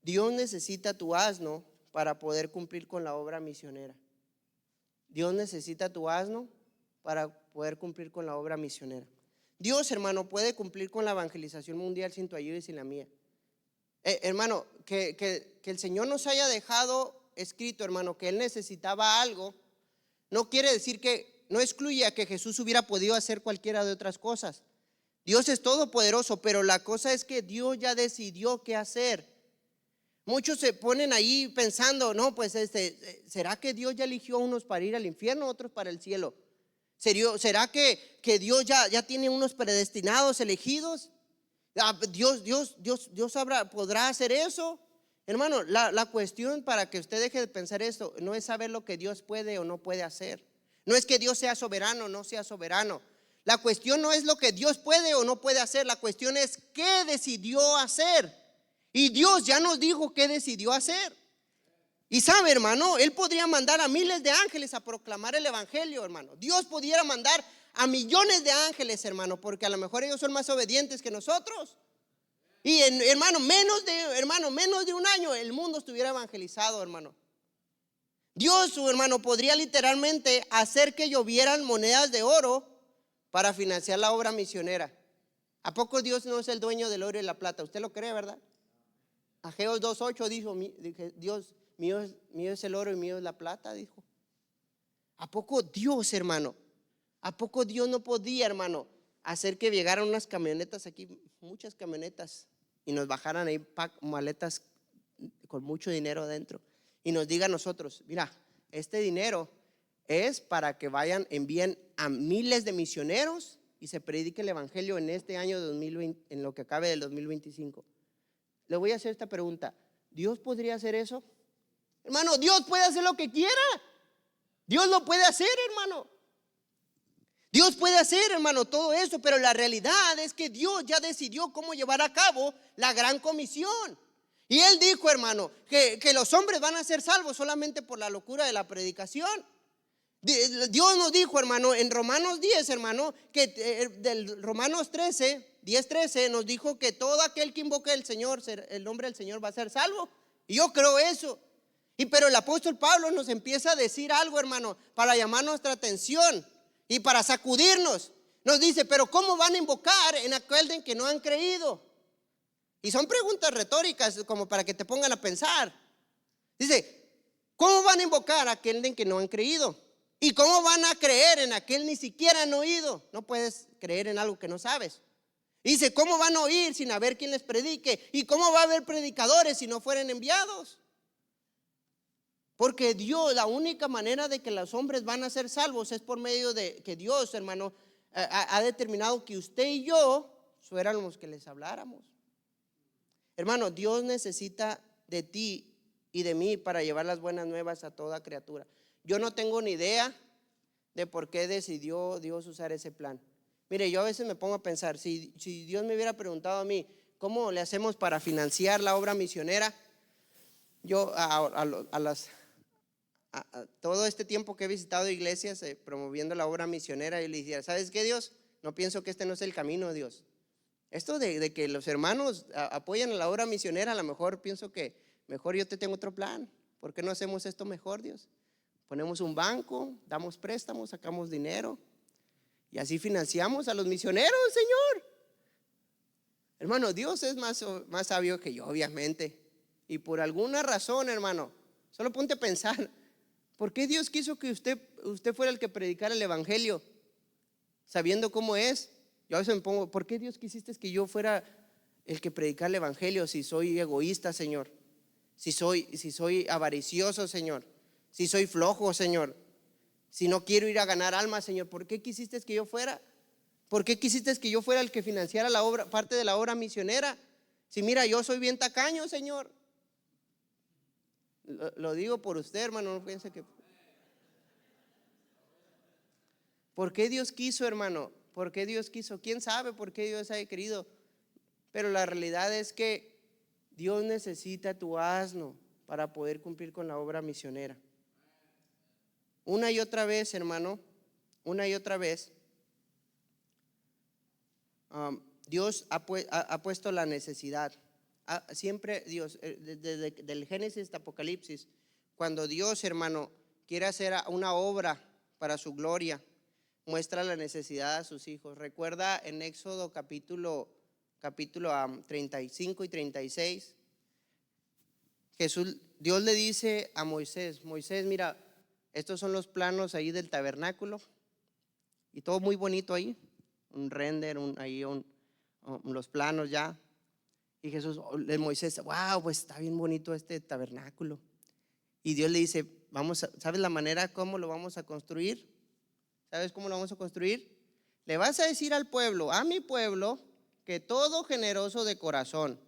Dios necesita tu asno para poder cumplir con la obra misionera. Dios necesita tu asno para poder cumplir con la obra misionera. Dios, hermano, puede cumplir con la evangelización mundial sin tu ayuda y sin la mía. Hermano, que el Señor nos haya dejado escrito, hermano, que Él necesitaba algo, no quiere decir no excluye a que Jesús hubiera podido hacer cualquiera de otras cosas. Dios es todopoderoso, pero la cosa es que Dios ya decidió qué hacer. Muchos se ponen ahí pensando, no, pues ¿será que Dios ya eligió a unos para ir al infierno, otros para el cielo? ¿Será que Dios ya tiene unos predestinados, elegidos? Dios podrá hacer eso. Hermano, la cuestión para que usted deje de pensar esto no es saber lo que Dios puede o no puede hacer. No es que Dios sea soberano o no sea soberano. La cuestión no es lo que Dios puede o no puede hacer. La cuestión es qué decidió hacer. Y Dios ya nos dijo qué decidió hacer. Y sabe, hermano, Él podría mandar a miles de ángeles a proclamar el evangelio, hermano. Dios pudiera mandar a millones de ángeles, hermano, porque a lo mejor ellos son más obedientes que nosotros. Y hermano, menos de un año el mundo estuviera evangelizado, hermano. Dios, su hermano, podría literalmente hacer que llovieran monedas de oro para financiar la obra misionera. ¿A poco Dios no es el dueño del oro y la plata? ¿Usted lo cree, verdad? Ageo 2:8 dijo, Dios, mío es el oro y mío es la plata, dijo. ¿A poco Dios, hermano? ¿A poco Dios no podía, hermano, hacer que llegaran unas camionetas aquí, muchas camionetas, y nos bajaran ahí maletas con mucho dinero adentro, y nos diga a nosotros, mira, este dinero es para que envíen a miles de misioneros y se predique el evangelio en este año 2020, en lo que acabe del 2025? Le voy a hacer esta pregunta: ¿Dios podría hacer eso? Hermano, Dios puede hacer lo que quiera. Dios lo puede hacer, hermano. Dios puede hacer, hermano, todo eso, pero la realidad es que Dios ya decidió cómo llevar a cabo la gran comisión. Y Él dijo, hermano, que los hombres van a ser salvos solamente por la locura de la predicación. Dios nos dijo, hermano, en Romanos 10, hermano, que del Romanos 10:13 nos dijo que todo aquel que invoque el nombre del Señor va a ser salvo. Y yo creo eso. Pero el apóstol Pablo nos empieza a decir algo, hermano, para llamar nuestra atención y para sacudirnos. Nos dice, pero ¿cómo van a invocar en aquel en que no han creído? Y son preguntas retóricas como para que te pongan a pensar. Dice, ¿cómo van a invocar a aquel en que no han creído? ¿Y cómo van a creer en aquel ni siquiera han oído? No puedes creer en algo que no sabes. Dice, ¿cómo van a oír sin haber quien les predique? ¿Y cómo va a haber predicadores si no fueren enviados? Porque Dios, la única manera de que los hombres van a ser salvos es por medio de que Dios, hermano, ha determinado que usted y yo fuéramos los que les habláramos. Hermano, Dios necesita de ti y de mí para llevar las buenas nuevas a toda criatura. Yo no tengo ni idea de por qué decidió Dios usar ese plan. Mire, yo a veces me pongo a pensar, si Dios me hubiera preguntado a mí, ¿cómo le hacemos para financiar la obra misionera? Yo todo este tiempo que he visitado iglesias promoviendo la obra misionera, y le decía, ¿sabes qué, Dios? No pienso que este no es el camino, Dios. Esto de que los hermanos apoyan a la obra misionera, a lo mejor pienso que mejor yo te tengo otro plan. ¿Por qué no hacemos esto mejor, Dios? Ponemos un banco, damos préstamos, sacamos dinero y así financiamos a los misioneros, Señor. Hermano, Dios es más sabio que yo, obviamente. Y por alguna razón, hermano, solo ponte a pensar, ¿por qué Dios quiso que usted fuera el que predicara el evangelio? Sabiendo cómo es. Yo a veces me pongo, ¿por qué Dios quisiste que yo fuera el que predicara el evangelio si soy egoísta, Señor? Si soy avaricioso, Señor. Si soy flojo, Señor. Si no quiero ir a ganar almas, Señor. ¿Por qué quisiste que yo fuera? ¿Por qué quisiste que yo fuera el que financiara la obra, parte de la obra misionera? Si mira, yo soy bien tacaño, Señor. Lo digo por usted, hermano, no piense que. ¿Por qué Dios quiso, hermano? ¿Por qué Dios quiso? ¿Quién sabe por qué Dios haya querido? Pero la realidad es que Dios necesita tu asno para poder cumplir con la obra misionera. Una y otra vez, hermano, una y otra vez, Dios ha puesto la necesidad. Siempre Dios, desde el Génesis hasta Apocalipsis, cuando Dios, hermano, quiere hacer una obra para su gloria, muestra la necesidad a sus hijos. Recuerda en Éxodo capítulo 35 y 36, Dios le dice a Moisés, mira, estos son los planos ahí del tabernáculo, y todo muy bonito ahí, un render, los planos ya. Y Moisés, wow, pues está bien bonito este tabernáculo. Y Dios le dice, ¿sabes la manera cómo lo vamos a construir? ¿Sabes cómo lo vamos a construir? Le vas a decir al pueblo, a mi pueblo, que todo generoso de corazón,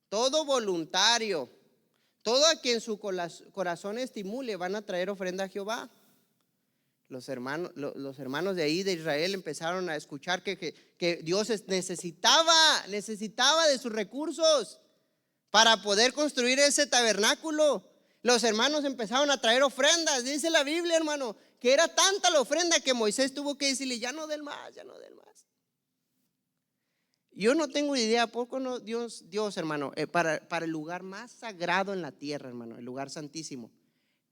todo voluntario, todo a quien su corazón estimule, van a traer ofrenda a Jehová. Los hermanos de ahí de Israel empezaron a escuchar que Dios necesitaba de sus recursos para poder construir ese tabernáculo. Los hermanos empezaron a traer ofrendas. Dice la Biblia, hermano, que era tanta la ofrenda que Moisés tuvo que decirle, ya no den más. Yo no tengo idea, ¿a poco no? Dios, hermano, para el lugar más sagrado en la tierra, hermano, el lugar santísimo,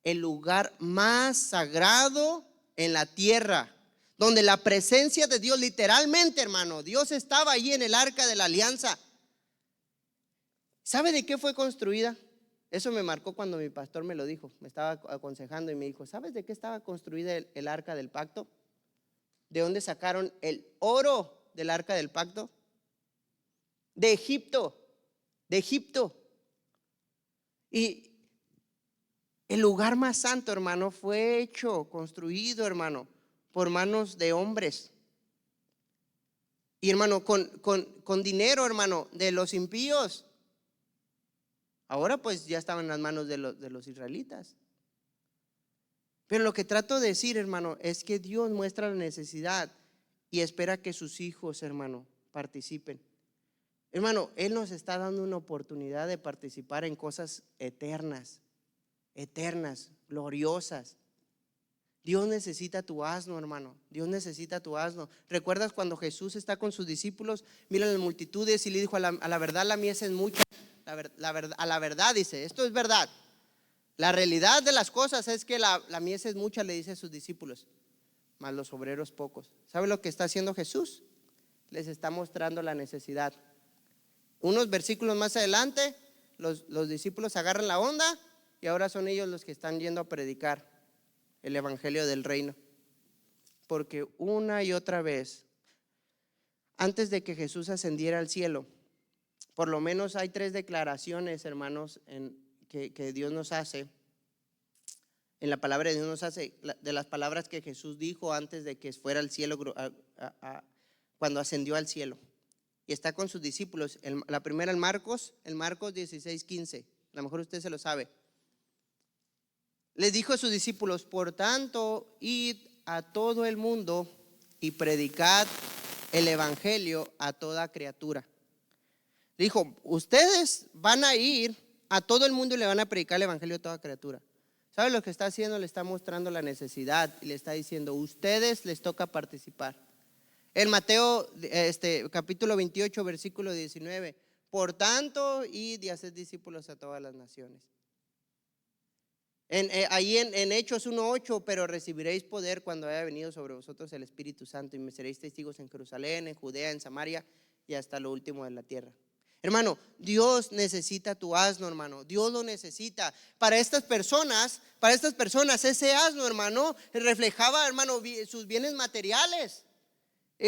el lugar más sagrado en la tierra, donde la presencia de Dios, literalmente, hermano, Dios estaba allí en el arca de la alianza. ¿Sabe de qué fue construida? Eso me marcó cuando mi pastor me lo dijo, me estaba aconsejando y me dijo, ¿sabes de qué estaba construida el arca del pacto? ¿De dónde sacaron el oro del arca del pacto? De Egipto, de Egipto. Y el lugar más santo, hermano, fue hecho, construido, hermano, por manos de hombres. Y hermano, con dinero, hermano, de los impíos. Ahora pues ya estaban en las manos de los israelitas. Pero lo que trato de decir, hermano, es que Dios muestra la necesidad y espera que sus hijos, hermano, participen. Hermano, Él nos está dando una oportunidad de participar en cosas eternas, gloriosas. Dios necesita tu asno, hermano. Dios necesita tu asno. ¿Recuerdas cuando Jesús está con sus discípulos? Mira las multitudes y le dijo, a la verdad la mies es mucha. A la verdad dice, esto es verdad. La realidad de las cosas es que la mies es mucha, le dice a sus discípulos, mas los obreros pocos. ¿Sabe lo que está haciendo Jesús? Les está mostrando la necesidad. Unos versículos más adelante, los discípulos agarran la onda y ahora son ellos los que están yendo a predicar el evangelio del reino. Porque una y otra vez, antes de que Jesús ascendiera al cielo, por lo menos hay 3 declaraciones, hermanos, que Dios nos hace. En la palabra de Dios nos hace, de las palabras que Jesús dijo antes de que fuera al cielo, cuando ascendió al cielo. Y está con sus discípulos. La primera en Marcos 16:15. A lo mejor usted se lo sabe. Les dijo a sus discípulos, por tanto, id a todo el mundo y predicad el evangelio a toda criatura. Dijo, ustedes van a ir a todo el mundo y le van a predicar el evangelio a toda criatura. ¿Sabe lo que está haciendo? Le está mostrando la necesidad y le está diciendo, ustedes les toca participar. En Mateo capítulo 28, versículo 19, por tanto, id y haced discípulos a todas las naciones. Ahí en Hechos 1:8, pero recibiréis poder cuando haya venido sobre vosotros el Espíritu Santo y me seréis testigos en Jerusalén, en Judea, en Samaria y hasta lo último de la tierra. Hermano, Dios necesita tu asno, hermano. Dios lo necesita. Para estas personas, ese asno, hermano, reflejaba, hermano, sus bienes materiales.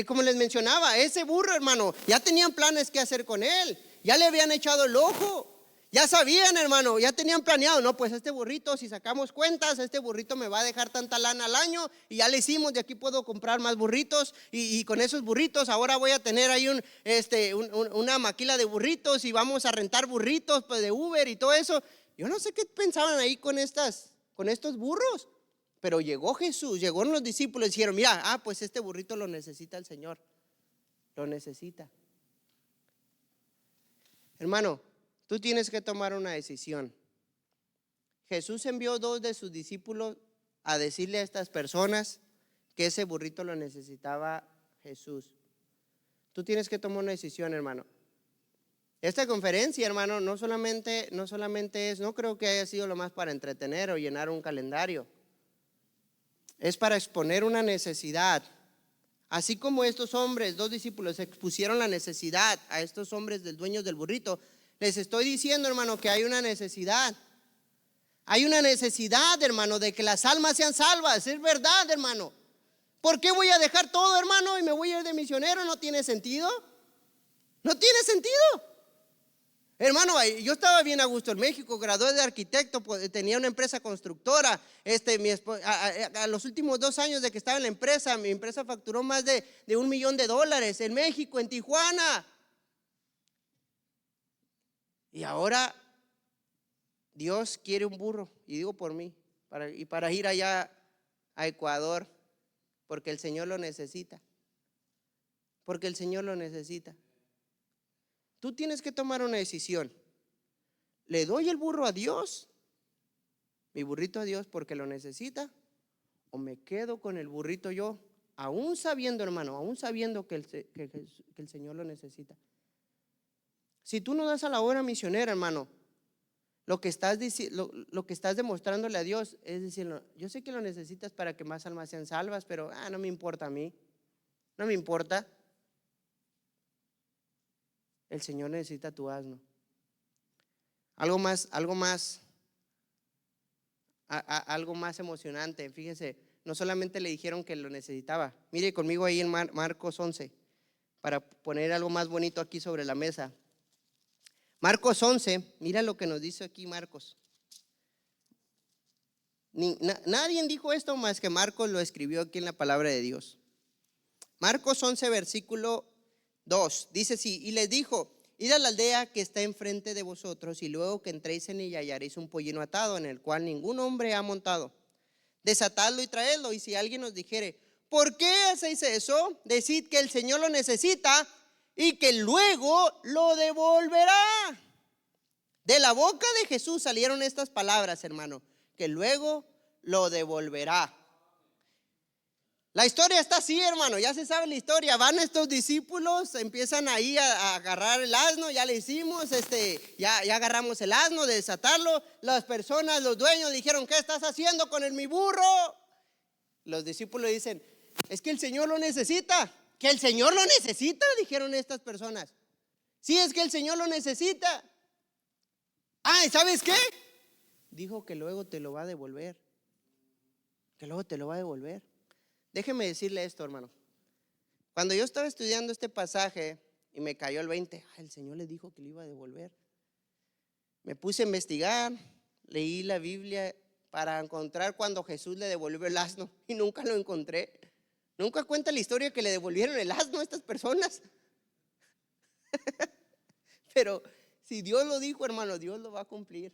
Como les mencionaba, ese burro, hermano, ya tenían planes que hacer con él. Ya le habían echado el ojo. Ya sabían, hermano, ya tenían planeado. No, pues este burrito, si sacamos cuentas, este burrito me va a dejar tanta lana al año. Y ya le hicimos, de aquí puedo comprar más burritos. Y con esos burritos ahora voy a tener ahí una maquila de burritos. Y vamos a rentar burritos pues, de Uber y todo eso. Yo no sé qué pensaban ahí con estos burros. Pero llegó Jesús, llegaron los discípulos y dijeron, mira, pues este burrito lo necesita el Señor. Lo necesita. Hermano, tú tienes que tomar una decisión. Jesús envió 2 de sus discípulos a decirle a estas personas que ese burrito lo necesitaba Jesús. Tú tienes que tomar una decisión, hermano. Esta conferencia, hermano, no solamente es, no creo que haya sido lo más para entretener o llenar un calendario. Es para exponer una necesidad. Así como estos hombres, 2 discípulos, expusieron la necesidad a estos hombres del dueño del burrito, les estoy diciendo, hermano, que hay una necesidad. Hay una necesidad, hermano, de que las almas sean salvas. Es verdad, hermano. ¿Por qué voy a dejar todo, hermano, y me voy a ir de misionero? ¿No tiene sentido? No tiene sentido. Hermano, yo estaba bien a gusto en México, gradué de arquitecto, pues, tenía una empresa constructora. A los últimos 2 años de que estaba en la empresa, mi empresa facturó más de $1 millón en México, en Tijuana. Y ahora Dios quiere un burro, y digo por mí, para ir allá a Ecuador, porque el Señor lo necesita. Porque el Señor lo necesita. Tú tienes que tomar una decisión. ¿Le doy el burro a Dios? Mi burrito a Dios porque lo necesita. ¿O me quedo con el burrito yo aún sabiendo, hermano, aún sabiendo que el Señor lo necesita. Si tú no das a la obra misionera, hermano, lo que estás demostrándole a Dios es decirle, yo sé que lo necesitas para que más almas sean salvas, pero no me importa a mí, no me importa. El Señor necesita tu asno. Algo más emocionante, fíjese, no solamente le dijeron que lo necesitaba. Mire conmigo ahí en Marcos 11, para poner algo más bonito aquí sobre la mesa. Marcos 11, mira lo que nos dice aquí Marcos. Nadie dijo esto más que Marcos lo escribió aquí en la palabra de Dios. Marcos 11, versículo 2, dice así: y les dijo, id a la aldea que está enfrente de vosotros, y luego que entréis en ella hallaréis un pollino atado, en el cual ningún hombre ha montado. Desatadlo y traedlo, y si alguien os dijere, ¿por qué hacéis eso? Decid que el Señor lo necesita y que luego lo devolverá. De la boca de Jesús salieron estas palabras, hermano, que luego lo devolverá. La historia está así, hermano, ya se sabe la historia. Van estos discípulos, empiezan ahí a agarrar el asno, ya le hicimos, ya agarramos el asno, de desatarlo. Las personas, los dueños dijeron, ¿qué estás haciendo con mi burro? Los discípulos dicen, es que el Señor lo necesita. ¿Que el Señor lo necesita? Dijeron estas personas. Sí, es que el Señor lo necesita. ¿Y sabes qué? Dijo que luego te lo va a devolver. Que luego te lo va a devolver. Déjeme decirle esto, hermano. Cuando yo estaba estudiando este pasaje y me cayó el 20, el Señor le dijo que lo iba a devolver. Me puse a investigar, leí la Biblia para encontrar cuando Jesús le devolvió el asno y nunca lo encontré. Nunca cuenta la historia que le devolvieron el asno a estas personas. Pero si Dios lo dijo, hermano, Dios lo va a cumplir.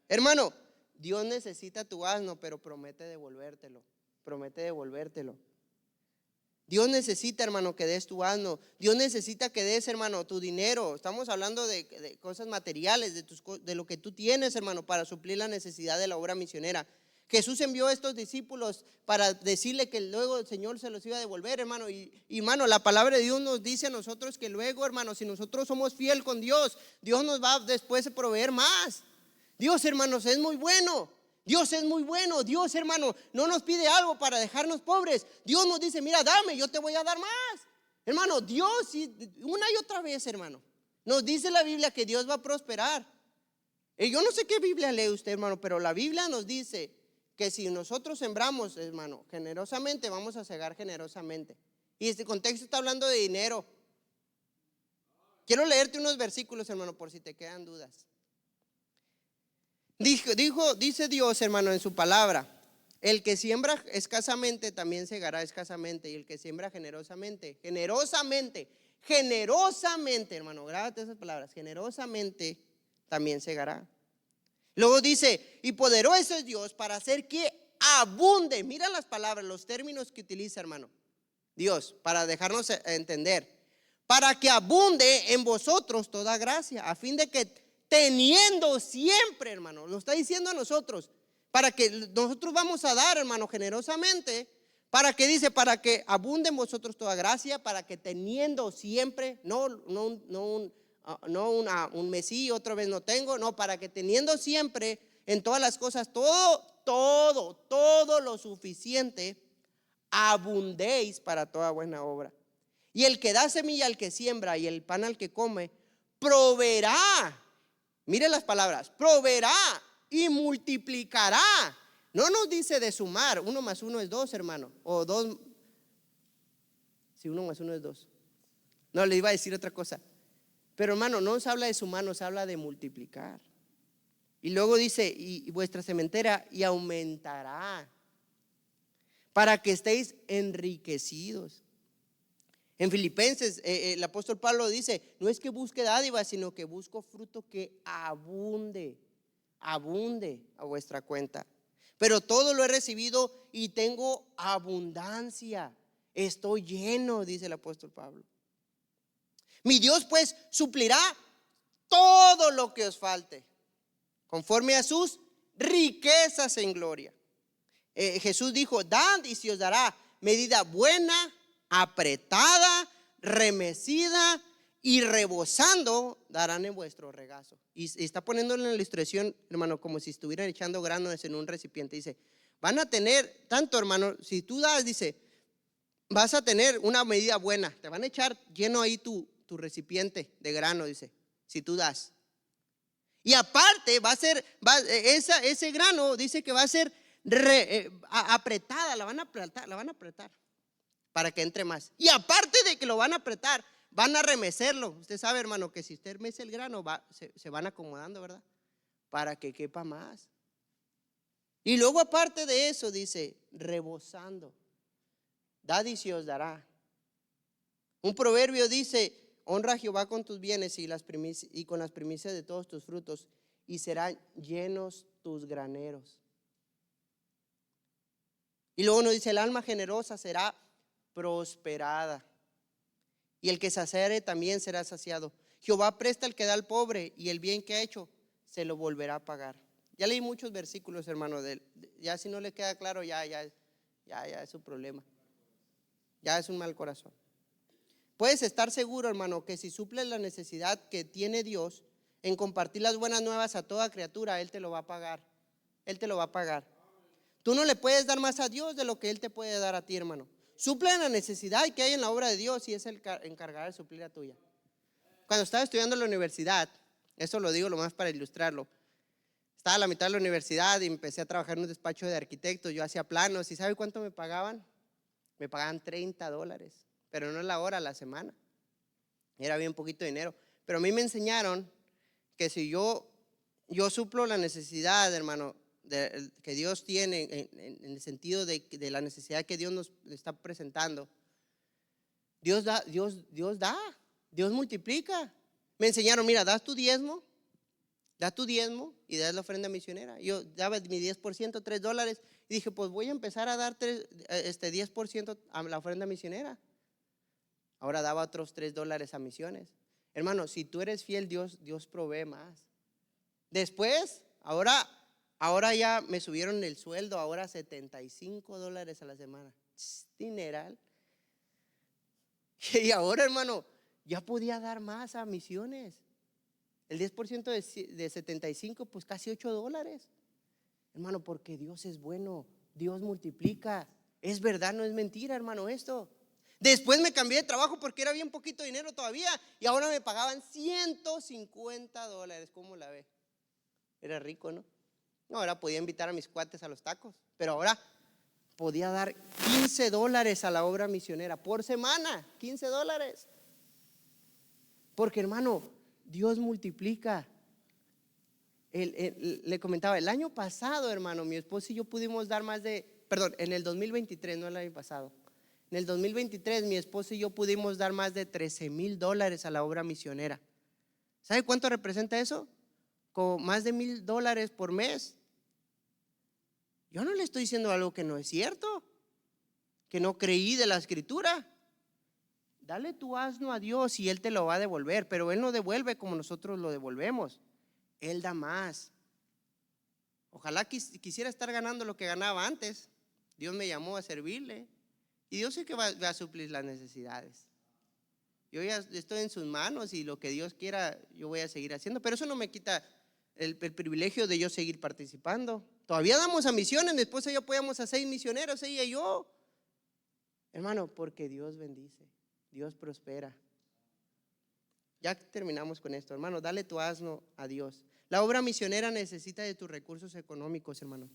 Hermano, Dios necesita tu asno, pero promete devolvértelo. Promete devolvértelo. Dios necesita, hermano, que des tu asno. Dios necesita que des, hermano, tu dinero. Estamos hablando de cosas materiales, de lo que tú tienes, hermano, para suplir la necesidad de la obra misionera. Jesús envió a estos discípulos para decirle que luego el Señor se los iba a devolver, hermano. Y hermano, la palabra de Dios nos dice a nosotros que luego, hermano, si nosotros somos fiel con Dios, Dios nos va después a proveer más. Dios, hermanos, es muy bueno. Dios es muy bueno. Dios, hermano, no nos pide algo para dejarnos pobres. Dios nos dice, mira, dame, yo te voy a dar más. Hermano, Dios, una y otra vez, hermano, nos dice la Biblia que Dios va a prosperar. Y yo no sé qué Biblia lee usted, hermano, pero la Biblia nos dice que si nosotros sembramos, hermano, generosamente, vamos a segar generosamente. Y este contexto está hablando de dinero. Quiero leerte unos versículos, hermano, por si te quedan dudas. Dice Dios, hermano, en su palabra, el que siembra escasamente también segará escasamente, y el que siembra generosamente, hermano, grábate esas palabras, generosamente también segará. Luego dice, y poderoso es Dios para hacer que abunde. Mira las palabras, los términos que utiliza, hermano, Dios, para dejarnos entender, para que abunde en vosotros toda gracia, a fin de que teniendo siempre, hermano, lo está diciendo a nosotros, para que nosotros vamos a dar, hermano, generosamente, para que dice, para que abunde en vosotros toda gracia, para que teniendo siempre, no un mes y otra vez no tengo, no, para que teniendo siempre en todas las cosas todo lo suficiente, abundéis para toda buena obra. Y el que da semilla al que siembra y el pan al que come, proveerá. Mire las palabras, proveerá y multiplicará. No nos dice de sumar, 1 más 1 es 2, hermano, o 2, si 1 más 1 es 2. No, le iba a decir otra cosa. Pero hermano, no nos habla de sumar, nos habla de multiplicar. Y luego dice, y vuestra sementera, y aumentará, para que estéis enriquecidos. En Filipenses, el apóstol Pablo dice, no es que busque dádivas, sino que busco fruto que abunde a vuestra cuenta. Pero todo lo he recibido y tengo abundancia. Estoy lleno, dice el apóstol Pablo. Mi Dios pues suplirá todo lo que os falte, conforme a sus riquezas en gloria. Jesús dijo, dad y se os dará. medida buena, apretada, remecida y rebosando darán en vuestro regazo. Y está poniéndole en la ilustración, hermano, como si estuvieran echando granos en un recipiente. Dice, van a tener tanto, hermano, si tú das, dice, vas a tener una medida buena. Te van a echar lleno ahí tu recipiente de grano, dice, si tú das. Y aparte va a ser, ese grano dice que va a ser apretada, la van a apretar para que entre más. Y aparte de que lo van a apretar, van a remecerlo. Usted sabe, hermano, que si usted mece el grano, se van acomodando, ¿verdad? Para que quepa más. Y luego aparte de eso, dice, rebosando. Dad y se os dará. Un proverbio dice, honra a Jehová con tus bienes y con las primicias de todos tus frutos, y serán llenos tus graneros. Y luego nos dice, el alma generosa será prosperada, y el que saciare también será saciado. Jehová presta al que da al pobre, y el bien que ha hecho se lo volverá a pagar. Ya leí muchos versículos, hermano, ya si no le queda claro, ya es su problema. Ya es un mal corazón. Puedes estar seguro, hermano, que si suples la necesidad que tiene Dios en compartir las buenas nuevas a toda criatura, Él te lo va a pagar. Él te lo va a pagar. Tú no le puedes dar más a Dios de lo que Él te puede dar a ti, hermano. Suple la necesidad que hay en la obra de Dios y es el encargado de suplir la tuya. Cuando estaba estudiando en la universidad, eso lo digo lo más para ilustrarlo, estaba a la mitad de la universidad y empecé a trabajar en un despacho de arquitectos. Yo hacía planos y ¿sabe cuánto me pagaban? Me pagaban $30, pero no la hora, la semana. Era bien poquito dinero. Pero a mí me enseñaron que si yo suplo la necesidad, hermano, que Dios tiene en el sentido de la necesidad que Dios nos está presentando, Dios da, Dios multiplica. Me enseñaron, mira, da tu diezmo y das la ofrenda misionera. Yo daba mi 10%, $3, y dije, pues voy a empezar a dar 10% a la ofrenda misionera. Ahora daba otros $3 a misiones. Hermano, si tú eres fiel, Dios provee más. Después, ahora ya me subieron el sueldo, ahora $75 a la semana. Dineral. Y ahora, hermano, ya podía dar más a misiones. El 10% de 75, pues casi $8. Hermano, porque Dios es bueno, Dios multiplica. Es verdad, no es mentira, hermano, esto. Después me cambié de trabajo porque era bien poquito dinero todavía y ahora me pagaban $150. ¿Cómo la ve? Era rico, ¿no? No, ahora podía invitar a mis cuates a los tacos, pero ahora podía dar $15 a la obra misionera por semana, $15. Porque, hermano, Dios multiplica. Le comentaba, el año pasado, hermano, mi esposo y yo pudimos dar en el 2023, no el año pasado. En el 2023, mi esposo y yo pudimos dar más de $13,000 a la obra misionera. ¿Sabe cuánto representa eso? Como más de $1,000 por mes. Yo no le estoy diciendo algo que no es cierto, que no creí de la escritura. Dale tu asno a Dios y Él te lo va a devolver, pero Él no devuelve como nosotros lo devolvemos. Él da más. Ojalá quisiera estar ganando lo que ganaba antes. Dios me llamó a servirle y Dios sé que va a suplir las necesidades. Yo ya estoy en sus manos y lo que Dios quiera yo voy a seguir haciendo, pero eso no me quita el privilegio de yo seguir participando. Todavía damos a misiones, mi esposa y yo apoyamos a 6 misioneros, ella y yo. Hermano, porque Dios bendice, Dios prospera. Ya terminamos con esto, hermano, dale tu asno a Dios. La obra misionera necesita de tus recursos económicos, hermano.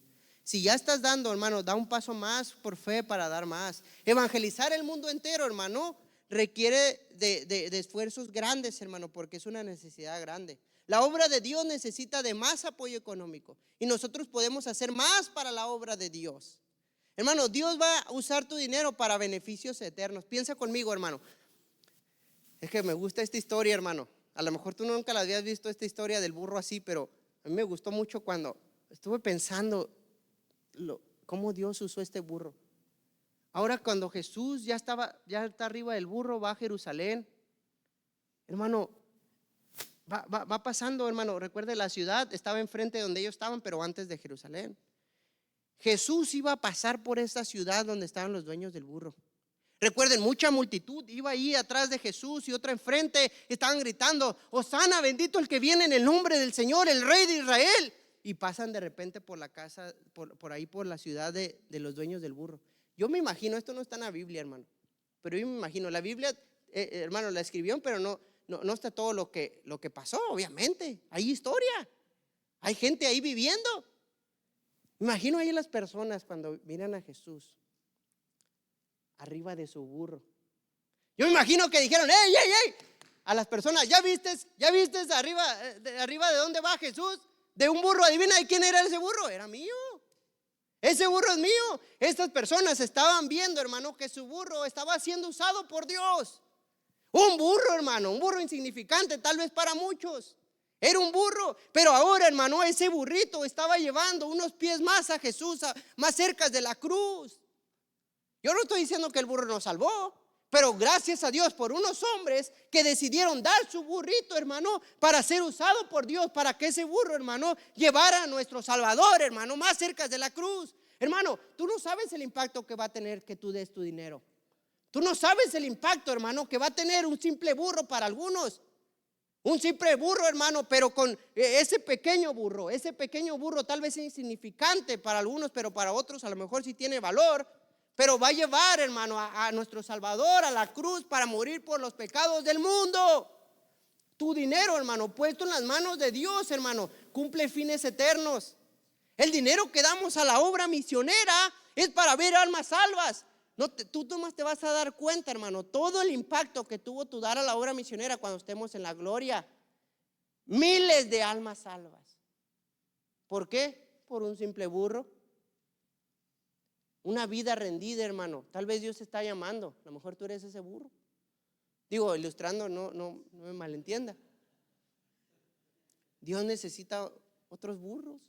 Si ya estás dando, hermano, da un paso más por fe para dar más. Evangelizar el mundo entero, hermano, requiere de esfuerzos grandes, hermano, porque es una necesidad grande. La obra de Dios necesita de más apoyo económico y nosotros podemos hacer más para la obra de Dios. Hermano, Dios va a usar tu dinero para beneficios eternos. Piensa conmigo, hermano. Es que me gusta esta historia, hermano. A lo mejor tú nunca la habías visto, esta historia del burro así, pero a mí me gustó mucho cuando estuve pensando cómo Dios usó este burro. Ahora cuando Jesús ya está arriba del burro, va a Jerusalén. Hermano, va pasando, hermano. Recuerde, la ciudad estaba enfrente de donde ellos estaban, pero antes de Jerusalén. Jesús iba a pasar por esta ciudad donde estaban los dueños del burro. Recuerden, mucha multitud iba ahí atrás de Jesús y otra enfrente, estaban gritando: Hosana, bendito el que viene en el nombre del Señor, el Rey de Israel. Y pasan de repente por la casa, por ahí por la ciudad de los dueños del burro. Yo me imagino, esto no está en la Biblia, hermano, pero yo me imagino, la Biblia, hermano, la escribieron, pero no está todo lo que pasó, obviamente. Hay historia, hay gente ahí viviendo. Imagino ahí las personas cuando miran a Jesús arriba de su burro. Yo me imagino que dijeron: ¡Ey, ey, ey! A las personas: ¿Ya viste arriba de dónde va Jesús? De un burro. Adivina de quién era ese burro. Era mío. Ese burro es mío. Estas personas estaban viendo, hermano, que su burro estaba siendo usado por Dios. Un burro, hermano, un burro insignificante tal vez para muchos. Era un burro, pero ahora, hermano, ese burrito estaba llevando unos pies más a Jesús, más cerca de la cruz. Yo no estoy diciendo que el burro nos salvó, pero gracias a Dios por unos hombres que decidieron dar su burrito, hermano, para ser usado por Dios, para que ese burro, hermano, llevara a nuestro Salvador, hermano, más cerca de la cruz. Hermano, tú no sabes el impacto que va a tener que tú des tu dinero. Tú no sabes el impacto, hermano, que va a tener un simple burro para algunos. Un simple burro, hermano, pero con ese pequeño burro tal vez es insignificante para algunos, pero para otros a lo mejor sí tiene valor. Pero va a llevar, hermano, a nuestro Salvador a la cruz para morir por los pecados del mundo. Tu dinero, hermano, puesto en las manos de Dios, hermano, cumple fines eternos. El dinero que damos a la obra misionera es para ver almas salvas. Tú nomás te vas a dar cuenta, hermano, todo el impacto que tuvo tu dar a la obra misionera cuando estemos en la gloria. Miles de almas salvas. ¿Por qué? Por un simple burro. Una vida rendida, hermano. Tal vez Dios te está llamando. A lo mejor tú eres ese burro. Digo, ilustrando, no me malentienda. Dios necesita otros burros.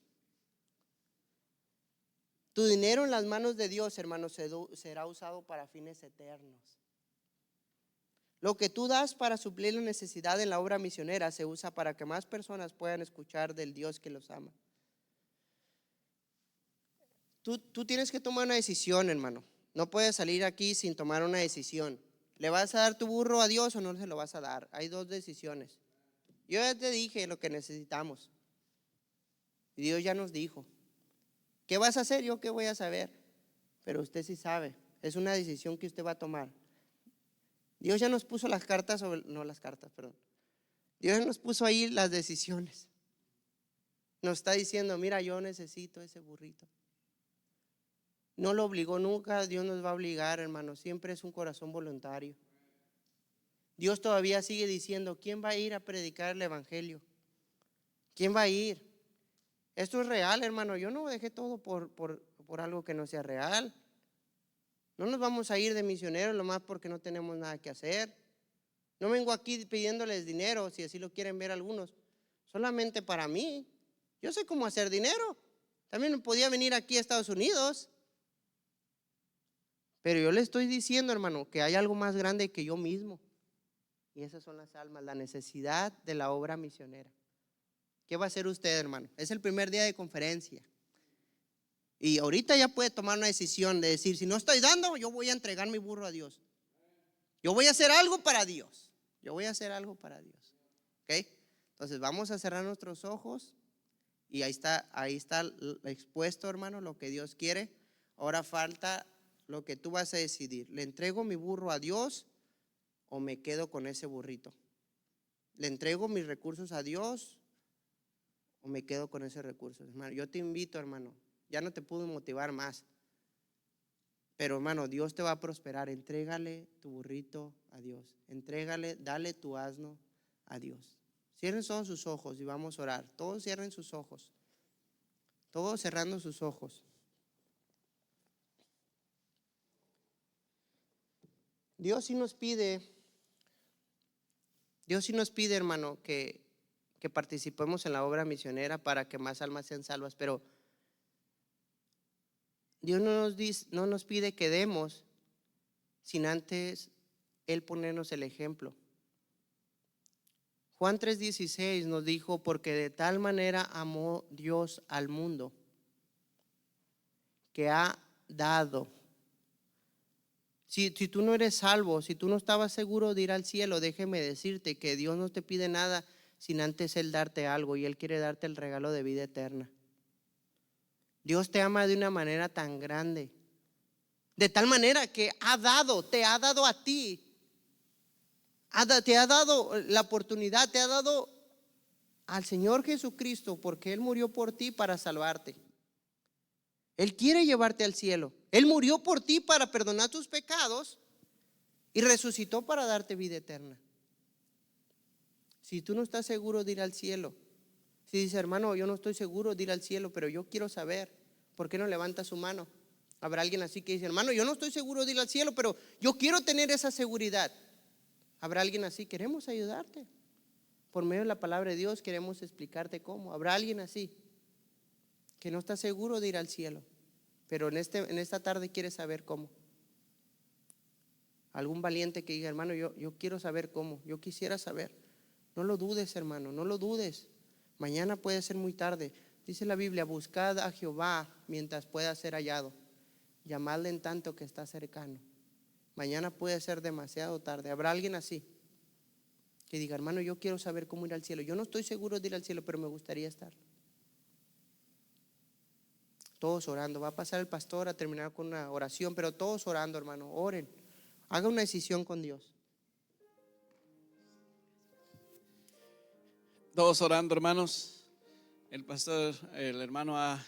Tu dinero en las manos de Dios, hermano, será usado para fines eternos. Lo que tú das para suplir la necesidad en la obra misionera se usa para que más personas puedan escuchar del Dios que los ama. Tú tienes que tomar una decisión, hermano. No puedes salir aquí sin tomar una decisión. ¿Le vas a dar tu burro a Dios o no se lo vas a dar? Hay dos decisiones. Yo ya te dije lo que necesitamos. Y Dios ya nos dijo. ¿Qué vas a hacer? Yo qué voy a saber. Pero usted sí sabe. Es una decisión que usted va a tomar. Dios ya nos puso las cartas Dios nos puso ahí las decisiones. Nos está diciendo: mira, yo necesito ese burrito. No lo obligó nunca, Dios nos va a obligar, hermano. Siempre es un corazón voluntario. Dios todavía sigue diciendo: ¿quién va a ir a predicar el evangelio? ¿Quién va a ir? Esto es real, hermano. Yo no dejé todo por algo que no sea real. No nos vamos a ir de misioneros lo más porque no tenemos nada que hacer. No vengo aquí pidiéndoles dinero, si así lo quieren ver algunos, solamente para mí. Yo sé cómo hacer dinero. También podía venir aquí a Estados Unidos. Pero yo le estoy diciendo, hermano, que hay algo más grande que yo mismo. Y esas son las almas, la necesidad de la obra misionera. ¿Qué va a hacer usted, hermano? Es el primer día de conferencia. Y ahorita ya puede tomar una decisión de decir: si no estoy dando, yo voy a entregar mi burro a Dios. Yo voy a hacer algo para Dios. Yo voy a hacer algo para Dios. ¿Ok? Entonces vamos a cerrar nuestros ojos. Y ahí está expuesto, hermano, lo que Dios quiere. Ahora falta lo que tú vas a decidir. ¿Le entrego mi burro a Dios o me quedo con ese burrito? ¿Le entrego mis recursos a Dios o me quedo con ese recurso? Hermano, yo te invito, hermano. Ya no te pude motivar más. Pero, hermano, Dios te va a prosperar. Entrégale tu burrito a Dios. Dale tu asno a Dios. Cierren todos sus ojos y vamos a orar. Todos cierren sus ojos. Todos cerrando sus ojos. Dios sí nos pide, hermano, que participemos en la obra misionera para que más almas sean salvas, pero Dios no nos pide que demos sin antes Él ponernos el ejemplo. Juan 3:16 nos dijo: porque de tal manera amó Dios al mundo, que ha dado. Si tú no eres salvo, si tú no estabas seguro de ir al cielo, déjeme decirte que Dios no te pide nada sin antes Él darte algo, y Él quiere darte el regalo de vida eterna. Dios te ama de una manera tan grande, de tal manera que te ha dado a ti, te ha dado la oportunidad, te ha dado al Señor Jesucristo, porque Él murió por ti para salvarte. Él quiere llevarte al cielo. Él murió por ti para perdonar tus pecados y resucitó para darte vida eterna. Si tú no estás seguro de ir al cielo, si dices, hermano, yo no estoy seguro de ir al cielo, pero yo quiero saber, ¿por qué no levanta su mano? Habrá alguien así que dice, hermano, yo no estoy seguro de ir al cielo, pero yo quiero tener esa seguridad. Habrá alguien así, queremos ayudarte. Por medio de la palabra de Dios queremos explicarte cómo. Habrá alguien así que no está seguro de ir al cielo, pero en esta tarde quiere saber cómo. Algún valiente que diga, hermano, yo quiero saber cómo, yo quisiera saber. No lo dudes, hermano, no lo dudes. Mañana puede ser muy tarde. Dice la Biblia, buscad a Jehová mientras pueda ser hallado, llamadle en tanto que está cercano. Mañana puede ser demasiado tarde. Habrá alguien así que diga, hermano, yo quiero saber cómo ir al cielo. Yo no estoy seguro de ir al cielo, pero me gustaría estar. Todos orando. Va a pasar el pastor a terminar con una oración, pero todos orando, hermano. Oren. Haga una decisión con Dios. Todos orando, hermanos. El pastor, el hermano ha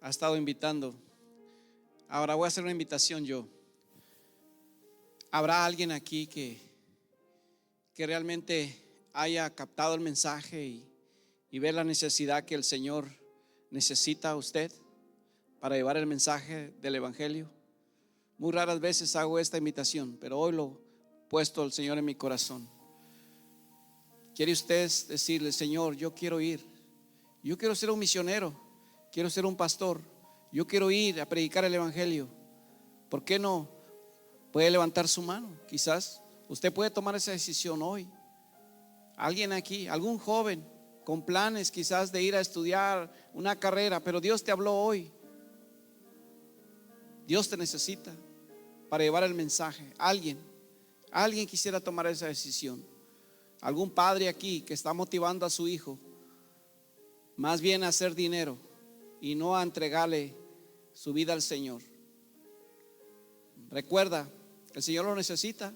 estado invitando. Ahora voy a hacer una invitación yo. ¿Habrá alguien aquí que realmente haya captado el mensaje y ve la necesidad que el Señor necesita a usted para llevar el mensaje del Evangelio? Muy raras veces hago esta invitación, pero hoy lo he puesto el Señor en mi corazón. ¿Quiere usted decirle, Señor, yo quiero ir? Yo quiero ser un misionero, quiero ser un pastor, yo quiero ir a predicar el Evangelio. ¿Por qué no? Puede levantar su mano. Quizás usted puede tomar esa decisión hoy. Alguien aquí, algún joven con planes quizás de ir a estudiar una carrera, pero Dios te habló hoy. Dios te necesita para llevar el mensaje. Alguien quisiera tomar esa decisión. Algún padre aquí que está motivando a su hijo más bien a hacer dinero y no a entregarle su vida al Señor. Recuerda, el Señor lo necesita.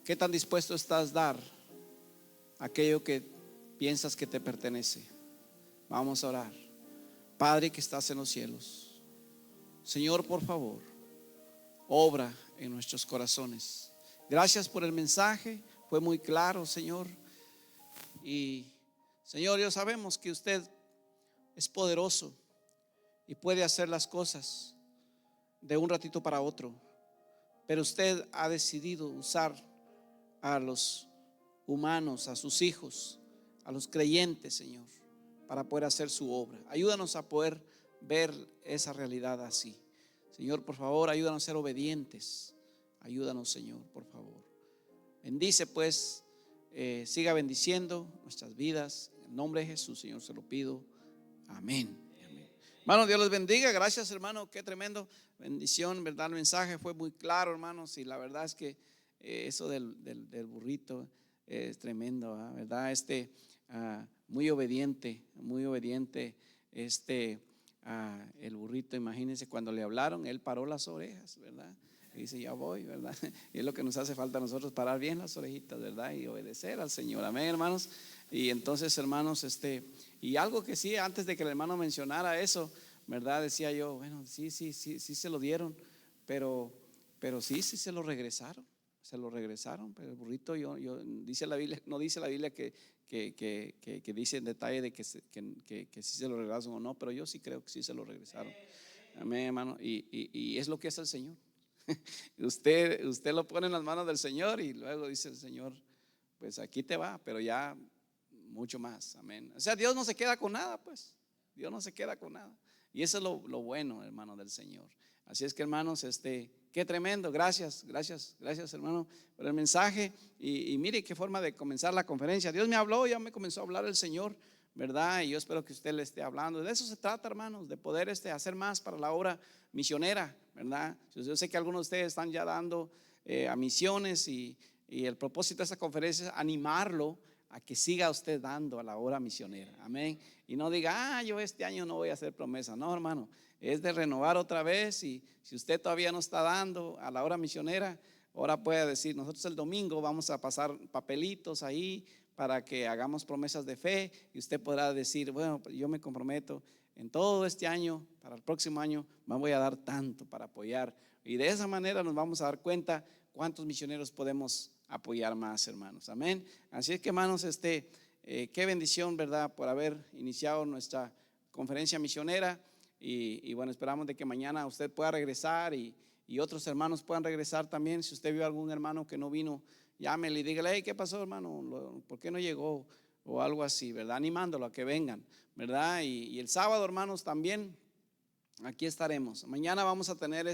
¿Qué tan dispuesto estás a dar aquello que piensas que te pertenece? Vamos a orar. Padre que estás en los cielos, Señor, por favor, obra en nuestros corazones. Gracias por el mensaje, fue muy claro, Señor. Y Señor, yo sabemos que usted es poderoso y puede hacer las cosas de un ratito para otro, pero usted ha decidido usar a los humanos, a sus hijos, a los creyentes, Señor, para poder hacer su obra. Ayúdanos a poder ver esa realidad así. Señor, por favor, ayúdanos a ser obedientes. Ayúdanos, Señor, por favor. Bendice pues, siga bendiciendo nuestras vidas. En nombre de Jesús, Señor, se lo pido. Amén. Hermano, Dios les bendiga. Gracias, hermano, qué tremendo bendición, ¿verdad? El mensaje fue muy claro, hermanos, y la verdad es que eso del burrito es tremendo, ¿verdad? Muy obediente, el burrito. Imagínense cuando le hablaron, él paró las orejas, ¿verdad? Y dice, ya voy, ¿verdad? Y es lo que nos hace falta a nosotros, parar bien las orejitas, ¿verdad? Y obedecer al Señor. Amén, hermanos. Y entonces, hermanos, y algo que sí, antes de que el hermano mencionara eso, ¿verdad? Decía yo, bueno, sí se lo dieron, pero sí se lo regresaron. Pero el burrito, dice la Biblia, no dice la Biblia que dice en detalle de que sí se lo regresaron o no, pero yo sí creo que sí se lo regresaron. Amén, hermano. Y es lo que es el Señor. Usted lo pone en las manos del Señor y luego dice el Señor, pues aquí te va, pero ya mucho más. Amén. O sea, Dios no se queda con nada, pues. Dios no se queda con nada. Y eso es lo bueno, hermano, del Señor. Así es que, hermanos, qué tremendo. Gracias, hermano, por el mensaje. Y mire qué forma de comenzar la conferencia. Dios me habló, ya me comenzó a hablar el Señor, ¿verdad? Y yo espero que usted le esté hablando. De eso se trata, hermanos, de poder hacer más para la obra misionera, ¿verdad? Yo sé que algunos de ustedes están ya dando a misiones y el propósito de esta conferencia es animarlo a que siga usted dando a la obra misionera, amén. Y no diga, yo este año no voy a hacer promesa. No, hermano, es de renovar otra vez. Y si usted todavía no está dando a la obra misionera, ahora puede decir, nosotros el domingo vamos a pasar papelitos ahí para que hagamos promesas de fe, y usted podrá decir, bueno, yo me comprometo en todo este año, para el próximo año me voy a dar tanto para apoyar, y de esa manera nos vamos a dar cuenta cuántos misioneros podemos apoyar más, hermanos, amén. Así es que, hermanos, qué bendición, ¿verdad?, por haber iniciado nuestra conferencia misionera, y bueno, esperamos de que mañana usted pueda regresar y otros hermanos puedan regresar también. Si usted vio algún hermano que no vino, llámele y dígale, hey, ¿qué pasó, hermano? ¿Por qué no llegó? O algo así, ¿verdad? Animándolo a que vengan, ¿verdad? Y el sábado, hermanos, también aquí estaremos. Mañana vamos a tener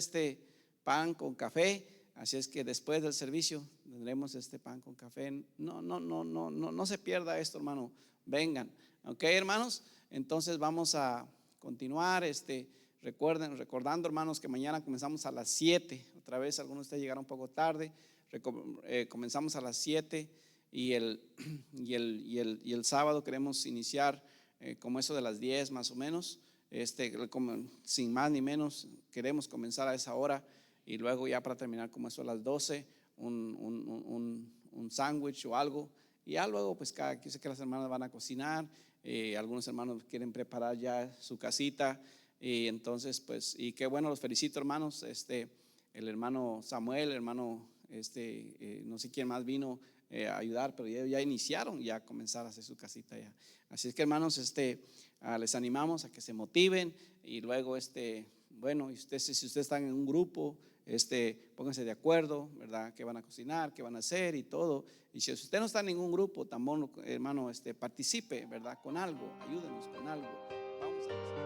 pan con café, así es que después del servicio tendremos pan con café. No se pierda esto, hermano. Vengan, ¿ok, hermanos? Entonces vamos a continuar, recordando, hermanos, que mañana comenzamos a las 7. Otra vez, algunos de ustedes llegaron un poco tarde. Comenzamos a las 7 y el sábado queremos iniciar como eso de las 10 más o menos. Sin más ni menos, queremos comenzar a esa hora, y luego ya para terminar como eso a las 12, un sándwich o algo, y ya luego pues yo sé que las hermanas van a cocinar, algunos hermanos quieren preparar ya su casita, y entonces pues, y qué bueno, los felicito, hermanos, el hermano Samuel, el hermano no sé quién más vino a ayudar, pero ya iniciaron ya a comenzar a hacer su casita ya. Así es que, hermanos, les animamos a que se motiven, y luego bueno, si ustedes están en un grupo, pónganse de acuerdo, ¿verdad? Qué van a cocinar, qué van a hacer y todo. Y si usted no está en ningún grupo, también, hermano, participe, ¿verdad? Con algo, ayúdenos con algo. Vamos a